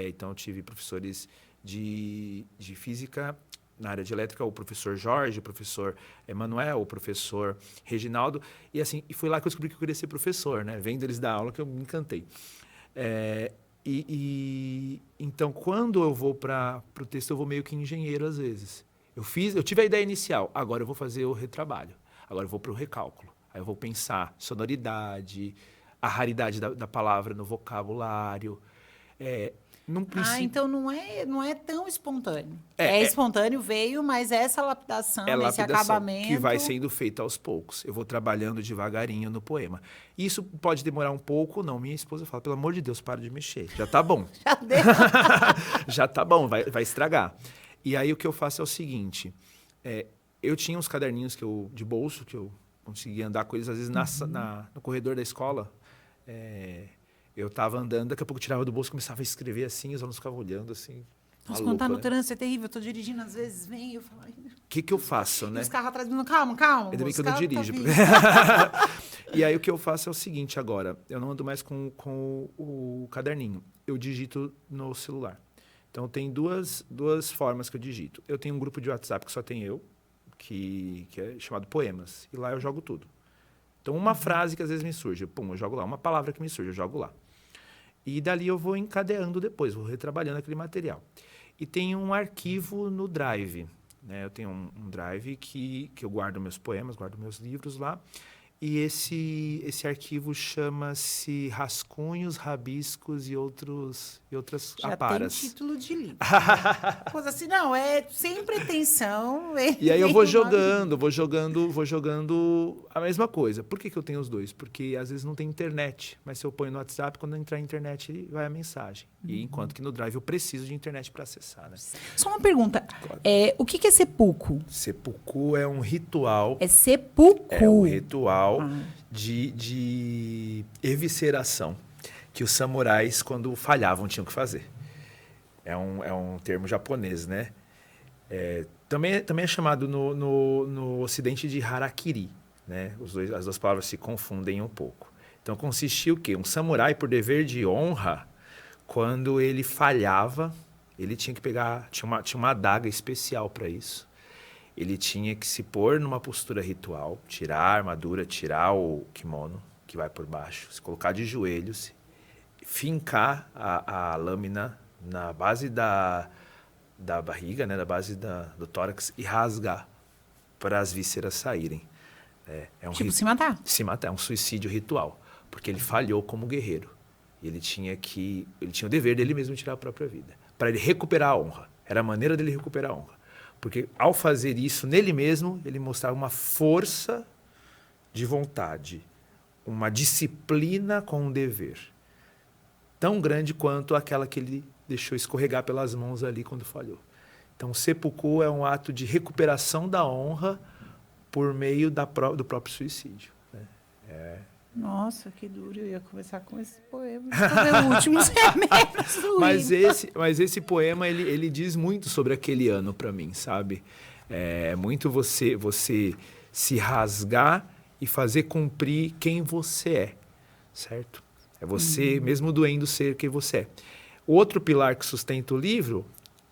Então, eu tive professores de física na área de elétrica, o professor Jorge, o professor Emanuel, o professor Reginaldo. E assim, foi lá que eu descobri que eu queria ser professor, né? Vendo eles dar aula que eu me encantei. Então, quando eu vou para o texto, eu vou meio que engenheiro às vezes. Eu tive a ideia inicial, agora eu vou fazer o retrabalho. Agora eu vou para o recálculo. Aí eu vou pensar sonoridade, a raridade da palavra no vocabulário. Então não é tão espontâneo. Espontâneo, veio, mas essa lapidação, esse acabamento... que vai sendo feita aos poucos. Eu vou trabalhando devagarinho no poema. Isso pode demorar um pouco, não. Minha esposa fala, pelo amor de Deus, para de mexer. Já tá bom. Já deu. Já tá bom, vai estragar. E aí o que eu faço é o seguinte. Eu tinha uns caderninhos de bolso, que eu conseguia andar com eles, às vezes no corredor da escola. Eu estava andando, daqui a pouco eu tirava do bolso, começava a escrever assim, os alunos ficavam olhando assim. Nossa, quando tá no trânsito é terrível, eu tô dirigindo, às vezes vem, eu falo... O que eu faço, né? E os carros atrás dizendo, calma. Ainda bem que eu não dirijo. E aí o que eu faço é o seguinte agora, eu não ando mais com o caderninho, eu digito no celular. Então tem duas formas que eu digito. Eu tenho um grupo de WhatsApp que só tem eu, que é chamado Poemas, e lá eu jogo tudo. Então uma frase que às vezes me surge, eu jogo lá. Uma palavra que me surge, eu jogo lá. E dali eu vou encadeando depois, vou retrabalhando aquele material. E tem um arquivo no Drive, né? Eu tenho um Drive que eu guardo meus poemas, guardo meus livros lá. E esse arquivo chama-se Rascunhos, Rabiscos e outras aparas. Já tem título de livro. Coisa assim, não, é sem pretensão. E aí eu vou jogando a mesma coisa. Por que eu tenho os dois? Porque às vezes não tem internet, mas se eu ponho no WhatsApp, quando entrar a internet, vai a mensagem. E enquanto que no Drive eu preciso de internet para acessar, né? Só uma pergunta. Claro. O que é seppuku? Seppuku é um ritual. É seppuku. É um ritual de evisceração que os samurais, quando falhavam, tinham que fazer. É um termo japonês, né? Também é chamado no Ocidente de harakiri, né? As duas palavras se confundem um pouco. Então, consistia o quê? Um samurai, por dever de honra, quando ele falhava, ele tinha que pegar... Tinha uma adaga especial para isso. Ele tinha que se pôr numa postura ritual, tirar a armadura, tirar o kimono, que vai por baixo, se colocar de joelhos, fincar a lâmina na base da barriga, né, na base do tórax, e rasgar para as vísceras saírem. Se matar? Se matar, é um suicídio ritual, porque ele falhou como guerreiro. E ele tinha o dever dele mesmo tirar a própria vida, para ele recuperar a honra. Era a maneira dele recuperar a honra. Porque ao fazer isso nele mesmo, ele mostrava uma força de vontade, uma disciplina com um dever, tão grande quanto aquela que ele deixou escorregar pelas mãos ali quando falhou. Então, o seppuku é um ato de recuperação da honra por meio do próprio suicídio. Né? Nossa, que duro. Eu ia começar com esse poema. Os últimos remédios do Mas esse poema, ele diz muito sobre aquele ano para mim, sabe? É muito você se rasgar e fazer cumprir quem você é, certo? É você, mesmo doendo, ser quem você é. O outro pilar que sustenta o livro,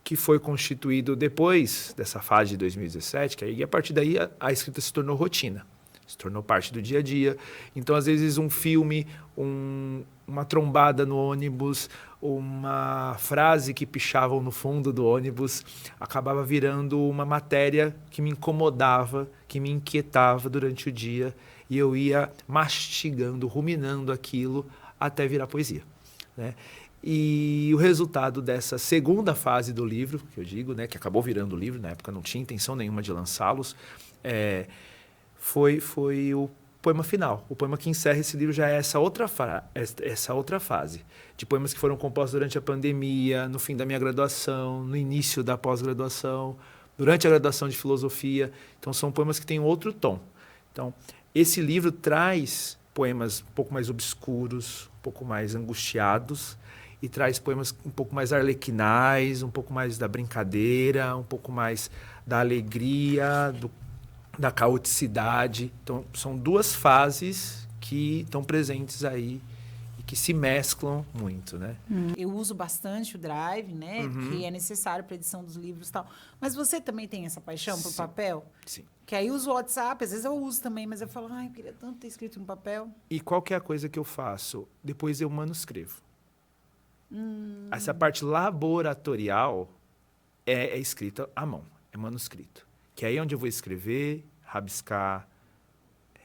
que foi constituído depois dessa fase de 2017, que aí, a partir daí a escrita se tornou rotina, se tornou parte do dia a dia. Então, às vezes, um filme, uma trombada no ônibus, uma frase que pichavam no fundo do ônibus, acabava virando uma matéria que me incomodava, que me inquietava durante o dia, e eu ia mastigando, ruminando aquilo até virar poesia, né? E o resultado dessa segunda fase do livro, que eu digo, né, que acabou virando o livro, na época não tinha intenção nenhuma de lançá-los, foi o poema final. O poema que encerra esse livro já é essa outra fase, de poemas que foram compostos durante a pandemia, no fim da minha graduação, no início da pós-graduação, durante a graduação de filosofia. Então, são poemas que têm outro tom. Então, esse livro traz poemas um pouco mais obscuros, um pouco mais angustiados, e traz poemas um pouco mais arlequinais, um pouco mais da brincadeira, um pouco mais da alegria, da caoticidade. Então, são duas fases que estão presentes aí e que se mesclam muito, né? Eu uso bastante o Drive, né? Que é necessário para edição dos livros e tal. Mas você também tem essa paixão por papel? Sim. Que aí uso o WhatsApp, às vezes eu uso também, mas eu falo, ai, eu queria tanto ter escrito no papel. E qual que é a coisa que eu faço? Depois eu manuscrevo. Essa parte laboratorial é escrita à mão, é manuscrito. Que aí é onde eu vou escrever, rabiscar,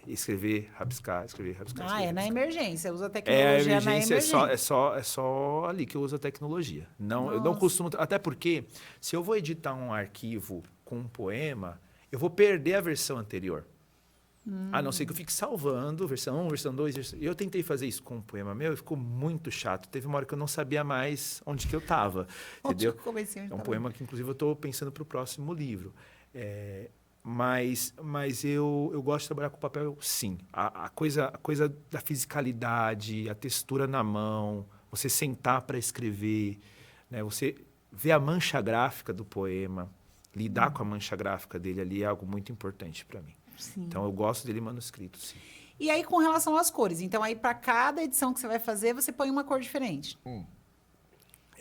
escrever, rabiscar, escrever, rabiscar. É na emergência, usa a A tecnologia na emergência emergência. é só ali que eu uso a tecnologia. Não, eu não Nossa. costumo. Até porque, se eu vou editar um arquivo com um poema, eu vou perder a versão anterior. A não ser que eu fique salvando, versão 1, versão 2. Eu tentei fazer isso com um poema meu e ficou muito chato. Teve uma hora que eu não sabia mais onde que eu estava. Entendeu? É um poema que, inclusive, eu estou pensando para o próximo livro. Mas eu gosto de trabalhar com papel, sim. A coisa da fisicalidade, a textura na mão, você sentar para escrever, né? Você ver a mancha gráfica do poema, lidar com a mancha gráfica dele ali é algo muito importante para mim. Sim. Então, eu gosto dele manuscrito, sim. E aí, com relação às cores? Então, aí, para cada edição que você vai fazer, você põe uma cor diferente.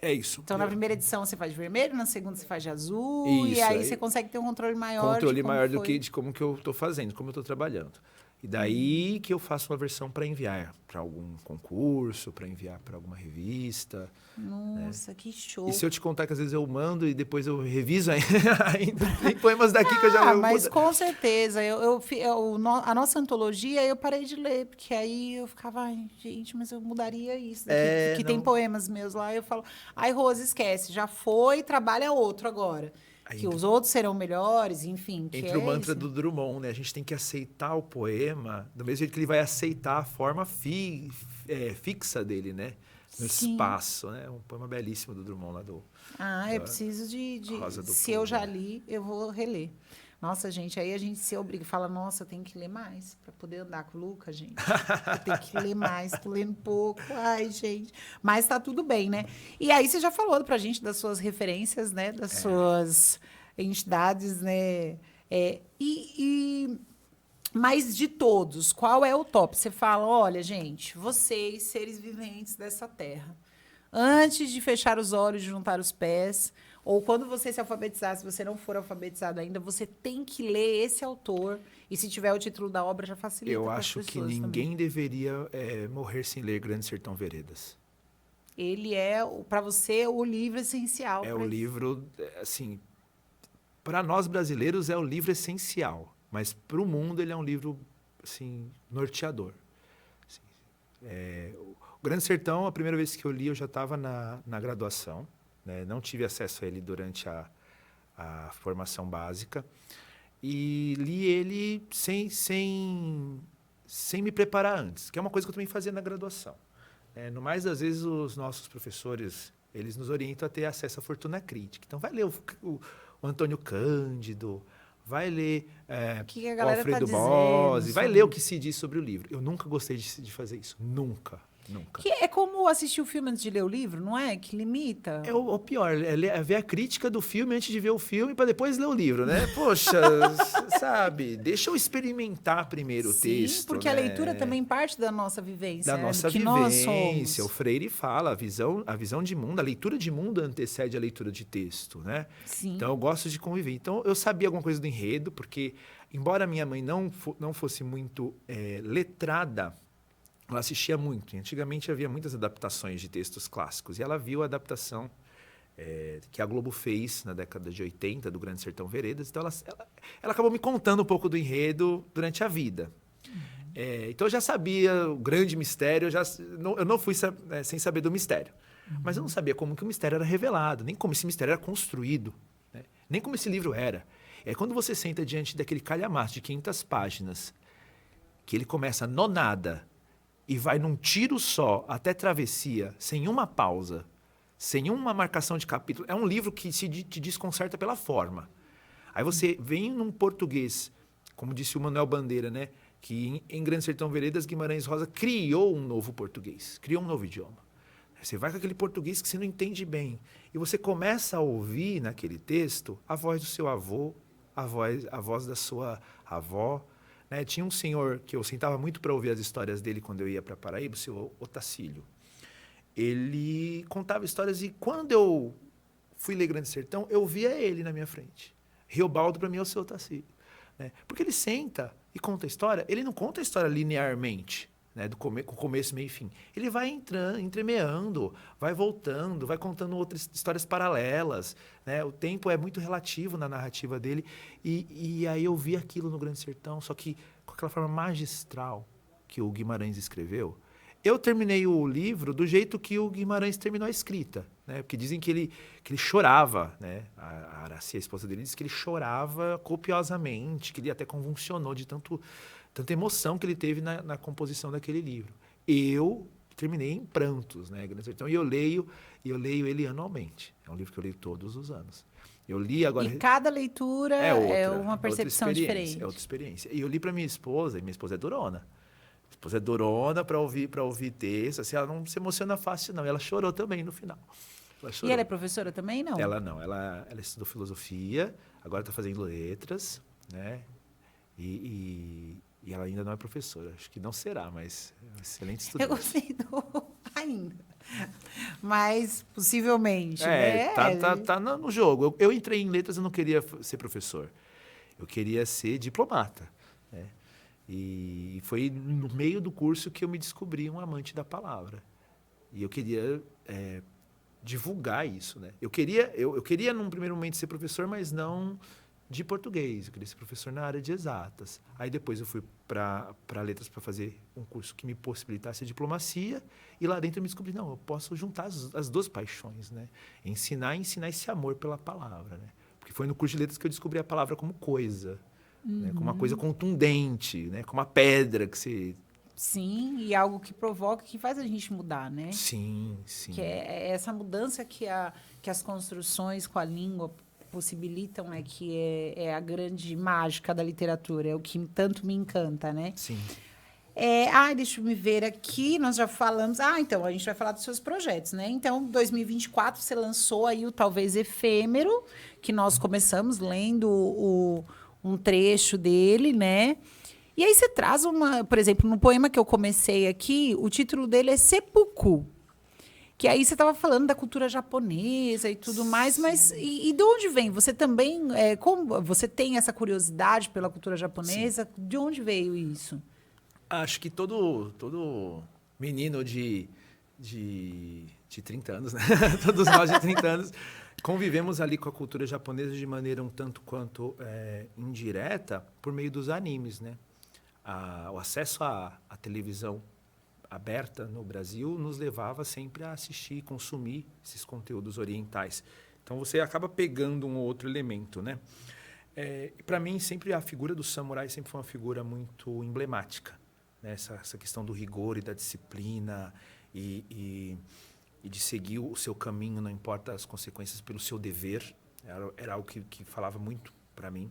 É isso. Então, na primeira edição, você faz de vermelho, na segunda, você faz de azul. Isso, e aí, aí você consegue ter um controle maior. Controle maior do que de como que eu estou fazendo, como eu estou trabalhando. E daí que eu faço uma versão para enviar para algum concurso, para enviar para alguma revista. Nossa, que show. E se eu te contar que às vezes eu mando e depois eu reviso ainda tem poemas daqui que eu já... Mas com certeza. A nossa antologia, eu parei de ler, porque aí eu ficava, ai, gente, mas eu mudaria isso. Daqui, tem poemas meus lá, eu falo, ai, Rose, esquece, já foi, trabalha outro agora. Que os outros serão melhores, enfim. Entre o mantra do Drummond, né? A gente tem que aceitar o poema do mesmo jeito que ele vai aceitar a forma fixa dele, né? No espaço, né? Um poema belíssimo do Drummond lá do... eu preciso de se eu já li, eu vou reler. Nossa, gente, aí a gente se obriga e fala, nossa, eu tenho que ler mais para poder andar com o Luca, gente. Eu tenho que ler mais, tô lendo pouco. Ai, gente. Mas tá tudo bem, né? E aí você já falou pra gente das suas referências, né? Das suas entidades, né? Mas de todos, qual é o top? Você fala, olha, gente, vocês, seres viventes dessa terra, antes de fechar os olhos, de juntar os pés, ou quando você se alfabetizar, se você não for alfabetizado ainda, você tem que ler esse autor. E se tiver o título da obra, já facilita. Eu acho que ninguém deveria morrer sem ler Grande Sertão Veredas. Ele é, para você, o livro essencial. É o livro, assim, para nós brasileiros é o livro essencial. Mas para o mundo ele é um livro assim, norteador. Assim, o Grande Sertão, a primeira vez que eu li, eu já estava na graduação. Né? Não tive acesso a ele durante a formação básica. E li ele sem me preparar antes, que é uma coisa que eu também fazia na graduação. No mais das vezes, os nossos professores, eles nos orientam a ter acesso à fortuna crítica. Então, vai ler o Antônio Cândido, vai ler O que a o galera Alfredo tá Bose, dizendo vai sobre... ler o que se diz sobre o livro. Eu nunca gostei de fazer isso. Nunca. Que é como assistir o filme antes de ler o livro, não é? Que limita. É o pior, é ver a crítica do filme antes de ver o filme para depois ler o livro, né? Poxa, sabe? Deixa eu experimentar primeiro o texto. Sim, porque né? a leitura também parte da nossa vivência. Da nossa do que vivência. nós somos. O Freire fala, a visão de mundo, a leitura de mundo antecede a leitura de texto, né? Sim. Então eu gosto de conviver. Então eu sabia alguma coisa do enredo, porque embora minha mãe não fosse muito letrada, ela assistia muito. Antigamente havia muitas adaptações de textos clássicos. E ela viu a adaptação que a Globo fez na década de 80, do Grande Sertão Veredas. Então ela acabou me contando um pouco do enredo durante a vida. Então eu já sabia o grande mistério. Eu não fui sem saber do mistério. Mas eu não sabia como que o mistério era revelado, nem como esse mistério era construído, né? Nem como esse livro era. É quando você senta diante daquele calhamaço de 500 páginas, que ele começa no nada, e vai num tiro só até travessia, sem uma pausa, sem uma marcação de capítulo. É um livro que te desconcerta pela forma. Aí você vem num português, como disse o Manuel Bandeira, né? Que em Grande Sertão Veredas, Guimarães Rosa criou um novo português, criou um novo idioma. Você vai com aquele português que você não entende bem. E você começa a ouvir naquele texto a voz do seu avô, a voz da sua avó. Né? Tinha um senhor que eu sentava muito para ouvir as histórias dele quando eu ia para Paraíba, o seu Otacílio. Ele contava histórias e quando eu fui ler Grande Sertão, eu via ele na minha frente. Riobaldo, para mim, é o seu Otacílio. Né? Porque ele senta e conta a história, ele não conta a história linearmente, né? Com começo, meio e fim. Ele vai entrando, entremeando, vai voltando, vai contando outras histórias paralelas. Né? O tempo é muito relativo na narrativa dele. E aí eu vi aquilo no Grande Sertão, só que com aquela forma magistral que o Guimarães escreveu. Eu terminei o livro do jeito que o Guimarães terminou a escrita. Né? Porque dizem que ele chorava. Né? A Araci, a esposa dele, disse que ele chorava copiosamente, que ele até convulsionou de tanta emoção que ele teve na composição daquele livro. Eu terminei em prantos, né, Grande Sertão, e eu leio ele anualmente. É um livro que eu leio todos os anos. Eu li agora... E cada leitura é uma percepção diferente. É outra experiência. E eu li para minha esposa, e minha esposa é durona. Minha esposa é durona para ouvir texto, assim, ela não se emociona fácil, não. E ela chorou também no final. E ela é professora também, não? Ela não. Ela estudou filosofia, agora está fazendo letras, né? E ela ainda não é professora. Acho que não será, mas é um excelente estudante. Eu gostei do ainda. Mas, possivelmente, né? Tá no jogo. Eu entrei em letras, eu não queria ser professor. Eu queria ser diplomata. Né? E foi no meio do curso que eu me descobri um amante da palavra. E eu queria divulgar isso. Né? Eu queria, num primeiro momento, ser professor, mas não... de português, eu queria ser professor na área de exatas. Aí depois eu fui para letras para fazer um curso que me possibilitasse a diplomacia e lá dentro eu me descobri, não, eu posso juntar as duas paixões, né? Ensinar esse amor pela palavra, né? Porque foi no curso de letras que eu descobri a palavra como coisa, né? Como uma coisa contundente, né? Como uma pedra que se... Sim, e algo que provoca, que faz a gente mudar, né? Sim. Que é essa mudança que as construções com a língua possibilitam, né, que é a grande mágica da literatura, é o que tanto me encanta, né? Sim. Deixa eu me ver aqui, nós já falamos... então, a gente vai falar dos seus projetos, né? Então, 2024, você lançou aí o Talvez Efêmero, que nós começamos lendo um trecho dele, né? E aí você traz por exemplo, no poema que eu comecei aqui, o título dele é Seppuku. Que aí você estava falando da cultura japonesa e tudo mais, mas e de onde vem? Você também, como você tem essa curiosidade pela cultura japonesa? Sim. De onde veio isso? Acho que todo menino de 30 anos, né? Todos nós de 30 anos, convivemos ali com a cultura japonesa de maneira um tanto quanto indireta por meio dos animes, né? O acesso à televisão aberta no Brasil nos levava sempre a assistir e consumir esses conteúdos orientais. Então você acaba pegando um ou outro elemento, né? Para mim, sempre a figura do samurai sempre foi uma figura muito emblemática, né? Essa questão do rigor e da disciplina e de seguir o seu caminho, não importa as consequências, pelo seu dever. Era algo que falava muito para mim.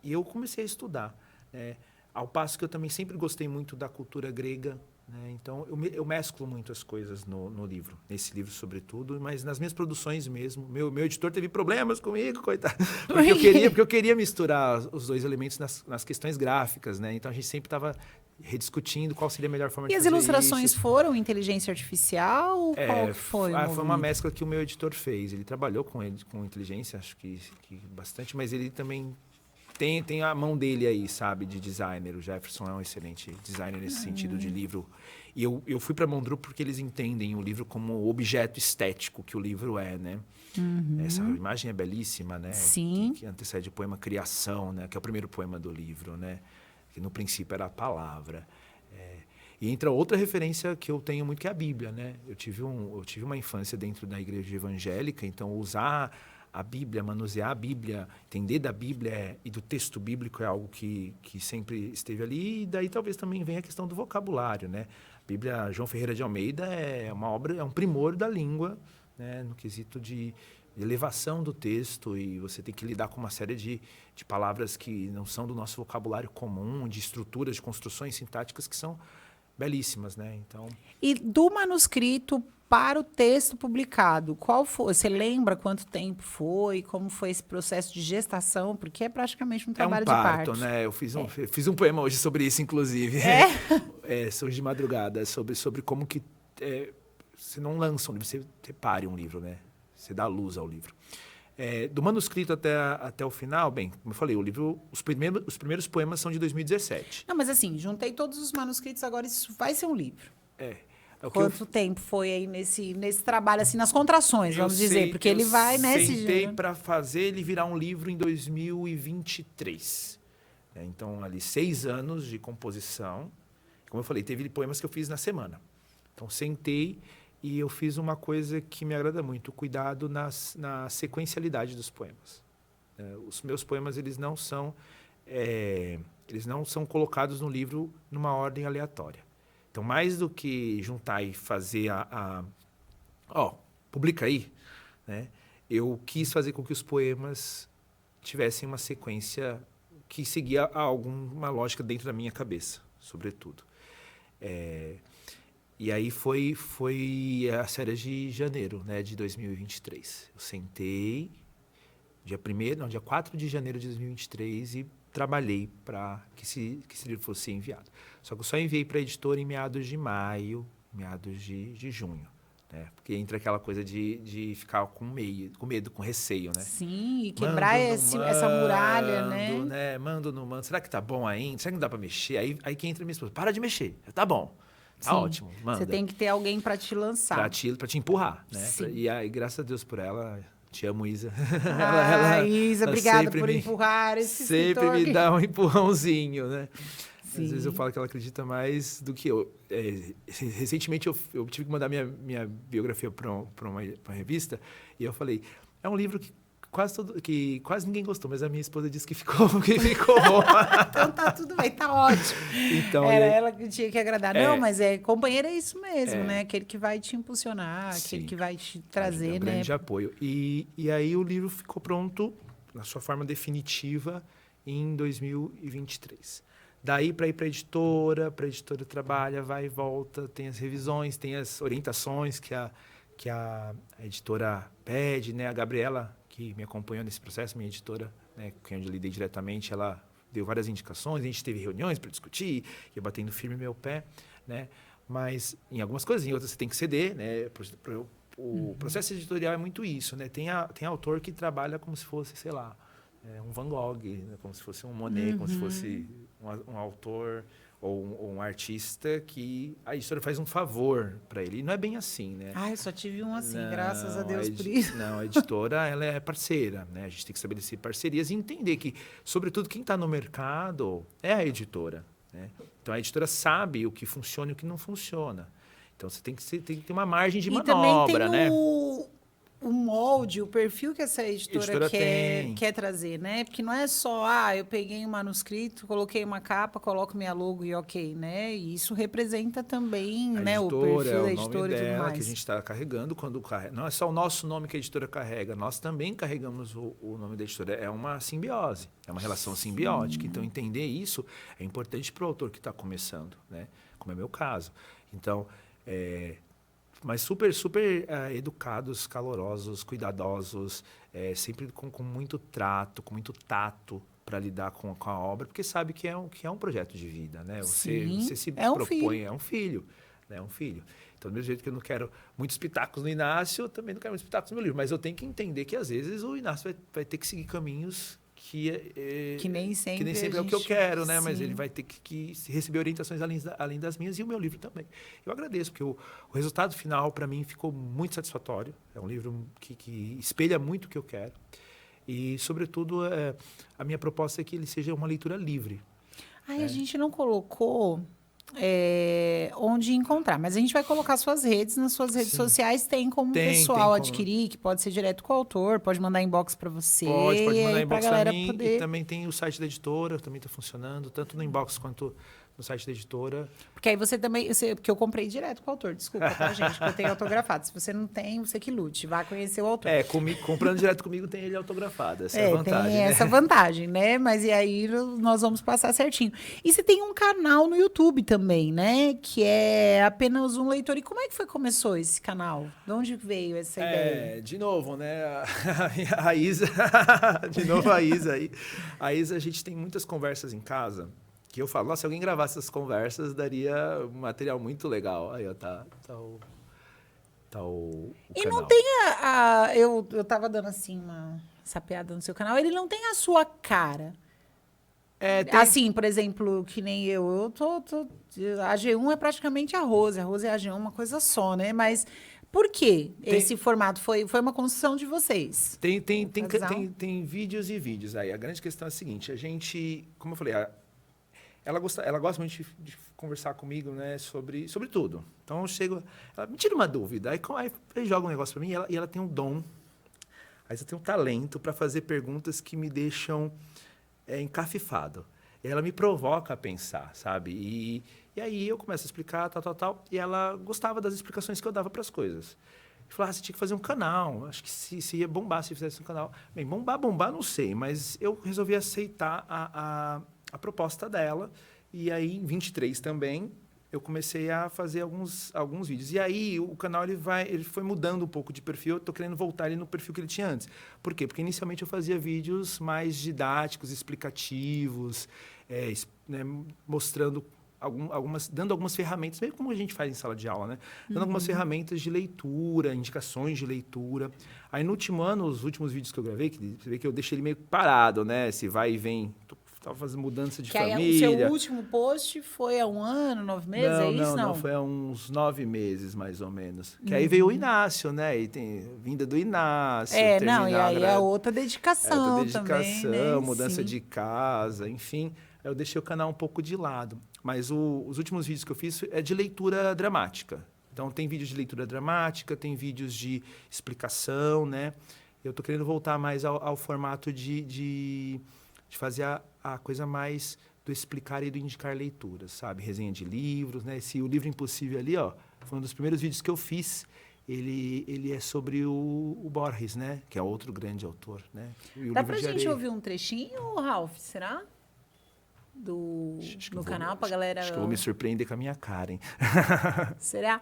E eu comecei a estudar, né? Ao passo que eu também sempre gostei muito da cultura grega, né? Então, eu mesclo muito as coisas no livro, nesse livro sobretudo, mas nas minhas produções mesmo. Meu editor teve problemas comigo, coitado, porque eu queria misturar os dois elementos nas questões gráficas, né? Então, a gente sempre estava rediscutindo qual seria a melhor forma de fazer isso. E as ilustrações foram inteligência artificial? Qual foi o foi uma mescla que o meu editor fez. Ele trabalhou com inteligência, acho que bastante, mas ele também tem a mão dele aí, sabe, de designer. O Jefferson é um excelente designer nesse sentido de livro. E eu fui para Mondru porque eles entendem o livro como objeto estético que o livro é, né? Essa imagem é belíssima, né? Sim. Que antecede o poema Criação, né? Que é o primeiro poema do livro, né? Que no princípio era a palavra. E entra outra referência que eu tenho muito, que é a Bíblia, né? Eu tive uma infância dentro da igreja evangélica, então usar a Bíblia, manusear a Bíblia, entender da Bíblia e do texto bíblico é algo que sempre esteve ali. E daí talvez também venha a questão do vocabulário, né? A Bíblia, João Ferreira de Almeida, é uma obra, é um primor da língua, né? No quesito de elevação do texto, e você tem que lidar com uma série de palavras que não são do nosso vocabulário comum, de estruturas, de construções sintáticas que são belíssimas, né? Então... E do manuscrito para o texto publicado, qual foi? Você lembra quanto tempo foi? Como foi esse processo de gestação? Porque é praticamente um trabalho de parto, de parto, né? Eu fiz um poema hoje sobre isso, inclusive. Hoje de madrugada, sobre como que você não lança um livro, você pare um livro, né? Você dá luz ao livro. Do manuscrito até o final, bem, como eu falei, o livro, os primeiros poemas são de 2017. Não, mas assim, juntei todos os manuscritos, agora isso vai ser um livro. Quanto tempo foi aí nesse trabalho, assim, nas contrações, vamos dizer? Porque ele vai nesse... Eu sentei para fazer ele virar um livro em 2023. Então, ali, 6 anos de composição. Como eu falei, teve poemas que eu fiz na semana. Então, sentei e eu fiz uma coisa que me agrada muito, o cuidado na sequencialidade dos poemas. Os meus poemas, eles não são colocados no livro numa ordem aleatória. Então, mais do que juntar e fazer publica aí, né? Eu quis fazer com que os poemas tivessem uma sequência que seguia alguma lógica dentro da minha cabeça, sobretudo. E aí foi a série de janeiro, né, de 2023. Eu sentei dia 4 de janeiro de 2023 e trabalhei para que esse livro fosse enviado. Só que eu só enviei para a editora em meados de maio, meados de junho, né? Porque entra aquela coisa de ficar com medo, com receio, né? Sim, e quebrar essa muralha, né? Mando, não mando. Será que tá bom ainda? Será que não dá para mexer? Aí que entra minha esposa. Para de mexer. Tá bom. Tá Sim, ótimo. Manda. Você tem que ter alguém para te lançar. Para te empurrar, né? Sim. E graças a Deus por ela. Te amo, Isa. Isa, obrigada por empurrar esse sempre me dá um empurrãozinho, né? Sim. Às vezes eu falo que ela acredita mais do que eu. Recentemente eu tive que mandar minha biografia para uma revista e eu falei, é um livro que quase ninguém gostou, mas a minha esposa disse que ficou bom. Então tá tudo bem, tá ótimo. Então, era ela que tinha que agradar. Não, mas companheiro é isso mesmo, né? Aquele que vai te impulsionar, sim, aquele que vai te trazer, um grande apoio. E aí o livro ficou pronto, na sua forma definitiva, em 2023. Daí para ir para a editora trabalha, vai e volta, tem as revisões, tem as orientações que a editora pede, né? A Gabriela, que me acompanhou nesse processo, minha editora, né, com quem eu lidei diretamente, ela deu várias indicações, a gente teve reuniões para discutir, ia batendo firme meu pé, né? Mas em algumas coisas, em outras você tem que ceder, né? O processo editorial é muito isso, né? Tem autor que trabalha como se fosse, sei lá, um Van Gogh, né? Como se fosse um Monet, como se fosse um autor ou um artista que a editora faz um favor para ele. E não é bem assim, né? Eu só tive um assim, graças a Deus por isso. Não, a editora, ela é parceira, né? A gente tem que estabelecer parcerias e entender que, sobretudo, quem está no mercado é a editora, né? Então, a editora sabe o que funciona e o que não funciona. Então, você tem que ter uma margem de manobra, né? o molde, o perfil que essa editora tem. quer trazer, né? Porque não é só, eu peguei um manuscrito, coloquei uma capa, coloco minha logo e ok, né? E isso representa também, né, o perfil da editora e tudo dela, mais. que a gente está carregando quando carrega. Não é só o nosso nome que a editora carrega, nós também carregamos o nome da editora. É uma simbiose, é uma relação simbiótica. Então, entender isso é importante para o autor que está começando, né? Como é meu caso. Então, mas super educados, calorosos, cuidadosos, sempre com muito trato, com muito tato para lidar com a obra, porque sabe que é um projeto de vida, né? Você se propõe, é um filho, né? É um filho. Então, do mesmo jeito que eu não quero muitos pitacos no Inácio, eu também não quero muitos pitacos no meu livro, mas eu tenho que entender que às vezes o Inácio vai ter que seguir caminhos que nem sempre é o que eu quero, né? Sim. Mas ele vai ter que receber orientações além das minhas, e o meu livro também. Eu agradeço, porque o resultado final, para mim, ficou muito satisfatório. É um livro que espelha muito o que eu quero. E, sobretudo, a minha proposta é que ele seja uma leitura livre. A gente não colocou onde encontrar, mas a gente vai colocar suas redes, nas suas redes sociais tem como o pessoal adquirir, que pode ser direto com o autor, pode mandar inbox para você. Pode mandar inbox para mim, e também tem o site da editora, também está funcionando, tanto no inbox quanto no site da editora. Porque aí você também... Porque eu comprei direto com o autor, desculpa, tá, gente? Porque eu tenho autografado. Se você não tem, você que lute. Vá conhecer o autor. Comprando direto comigo tem ele autografado. Essa é a vantagem. Tem essa vantagem, né? Mas e aí nós vamos passar certinho. E você tem um canal no YouTube também, né? Que é Apenas um Leitor. E como é que começou esse canal? De onde veio essa ideia? De novo, né? A Isa... de novo a Isa aí. A Isa, a gente tem muitas conversas em casa... que eu falo, nossa, se alguém gravasse essas conversas, daria um material muito legal. Aí, ó, tá o e canal. Não tem eu tava dando, assim, uma sapeada no seu canal. Ele não tem a sua cara. Assim, por exemplo, que nem eu a G1 é praticamente a Rose e a G1 é uma coisa só, né? Mas... Por que esse formato? Foi uma construção de vocês? Tem vídeos e vídeos. Aí, a grande questão é a seguinte, a gente, como eu falei... Ela gosta muito de conversar comigo, né, sobre tudo. Então, eu chego... Ela me tira uma dúvida. Aí joga um negócio para mim e ela tem um dom. Aí você tem um talento para fazer perguntas que me deixam encafifado. E ela me provoca a pensar, sabe? E aí eu começo a explicar, tal. E ela gostava das explicações que eu dava para as coisas. Falou, você tinha que fazer um canal. Acho que se ia bombar se fizesse um canal. Bem, bombar, não sei. Mas eu resolvi aceitar a proposta dela, e aí em 23 também eu comecei a fazer alguns vídeos. E aí o canal ele foi mudando um pouco de perfil, eu estou querendo voltar ele no perfil que ele tinha antes. Por quê? Porque inicialmente eu fazia vídeos mais didáticos, explicativos, né, mostrando dando algumas ferramentas, meio como a gente faz em sala de aula, né? Dando algumas ferramentas de leitura, indicações de leitura. Aí no último ano, os últimos vídeos que eu gravei, você vê que eu deixei ele meio parado, né? Se vai e vem... Estava fazendo mudança de família. Aí, o seu último post foi há 1 ano, 9 meses, é isso? Não, foi há uns 9 meses, mais ou menos. Que aí veio o Inácio, né? E tem vinda do Inácio. E aí é outra dedicação também, né? Mudança de casa, enfim. Eu deixei o canal um pouco de lado. Mas os últimos vídeos que eu fiz é de leitura dramática. Então, tem vídeos de leitura dramática, tem vídeos de explicação, né? Eu estou querendo voltar mais ao formato de fazer a coisa mais do explicar e do indicar leituras, sabe? Resenha de livros, né? O Livro Impossível ali, ó, foi um dos primeiros vídeos que eu fiz. Ele é sobre o Borges, né? Que é outro grande autor, né? Dá pra gente ouvir um trechinho, Ralph, será? No canal, pra galera... Acho que eu vou me surpreender com a minha cara, hein? Será?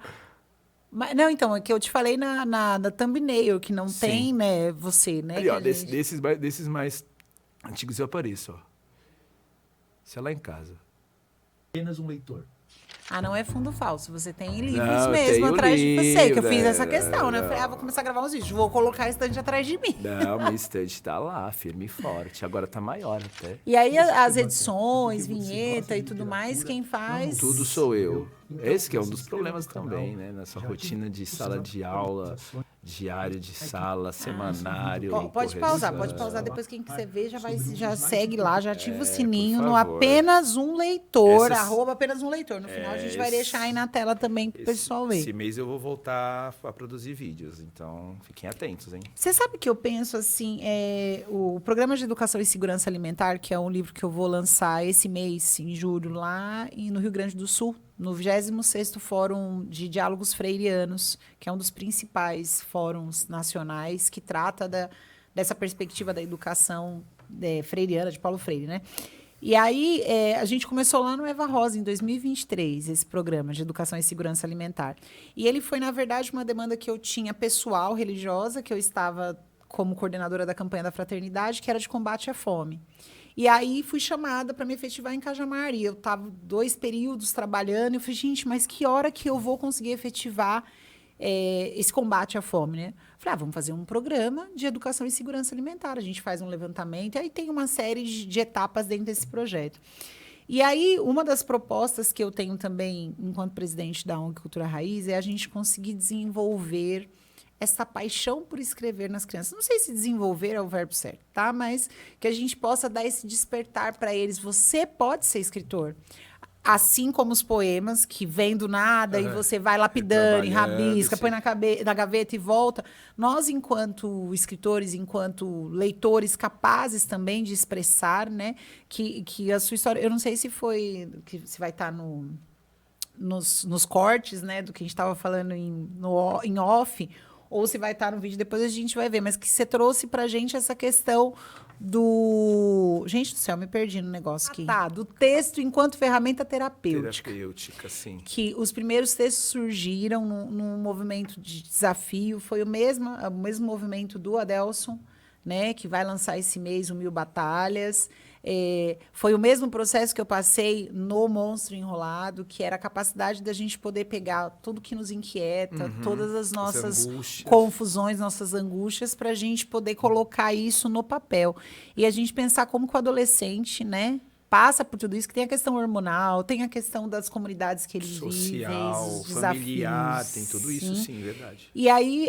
Mas, não, então, é que eu te falei na thumbnail, que não tem, né, você, né? Ali, ó, desses mais antigos eu apareço, ó. Isso é lá em casa. Apenas um leitor. Não é fundo falso. Você tem livros mesmo atrás de você, que eu fiz essa questão, né? Eu falei, vou começar a gravar uns vídeos, vou colocar a estante atrás de mim. Não, minha estante tá lá, firme e forte. Agora tá maior até. E aí as edições, vinheta e tudo mais, quem faz... Tudo sou eu. Esse que é um dos problemas também, né? Nessa rotina de sala de aula, Diário de sala, semanário, Pode correção. pausar. Depois quem quiser ver já segue lá, já ativa o sininho por no favor. Apenas Um Leitor, Essas- @Apenas Um Leitor. No final a gente vai deixar aí na tela também pro pessoal ver. Esse mês eu vou voltar a produzir vídeos, então fiquem atentos, hein? Você sabe que eu penso assim, o Programa de Educação e Segurança Alimentar, que é um livro que eu vou lançar esse mês, em julho, lá no Rio Grande do Sul, no 26º Fórum de Diálogos Freirianos, que é um dos principais fóruns nacionais que trata dessa perspectiva da educação freiriana, de Paulo Freire, né? E aí, a gente começou lá no Eva Rosa, em 2023, esse programa de Educação e Segurança Alimentar. E ele foi, na verdade, uma demanda que eu tinha pessoal, religiosa, que eu estava como coordenadora da campanha da Fraternidade, que era de combate à fome. E aí, fui chamada para me efetivar em Cajamar. E eu estava 2 períodos trabalhando. E eu falei, gente, mas que hora que eu vou conseguir efetivar esse combate à fome, né? Falei, vamos fazer um programa de educação e segurança alimentar. A gente faz um levantamento e aí tem uma série de etapas dentro desse projeto. E aí, uma das propostas que eu tenho também, enquanto presidente da ONG Cultura Raiz, é a gente conseguir desenvolver essa paixão por escrever nas crianças. Não sei se desenvolver é o verbo certo, tá? Mas que a gente possa dar esse despertar para eles. Você pode ser escritor. Assim como os poemas, que vêm do nada e você vai lapidando, rabisca, põe na gaveta e volta. Nós, enquanto escritores, enquanto leitores capazes também de expressar, né, que a sua história... Eu não sei se se vai estar nos cortes, né, do que a gente estava falando em off, ou se vai estar no vídeo, depois a gente vai ver. Mas que você trouxe pra gente essa questão do... Gente do céu, me perdi no negócio aqui. Do texto enquanto ferramenta terapêutica. Terapêutica, sim. Que os primeiros textos surgiram num movimento de desafio. Foi o mesmo movimento do Adelson, né, que vai lançar esse mês o 1000 Batalhas. Foi o mesmo processo que eu passei no Monstro Enrolado, que era a capacidade da gente poder pegar tudo que nos inquieta, todas as nossas confusões, nossas angústias, para a gente poder colocar isso no papel. E a gente pensar como que o adolescente, né, passa por tudo isso, que tem a questão hormonal, tem a questão das comunidades que eles social, vivem, os familiar, desafios. tem tudo isso, sim, verdade. E aí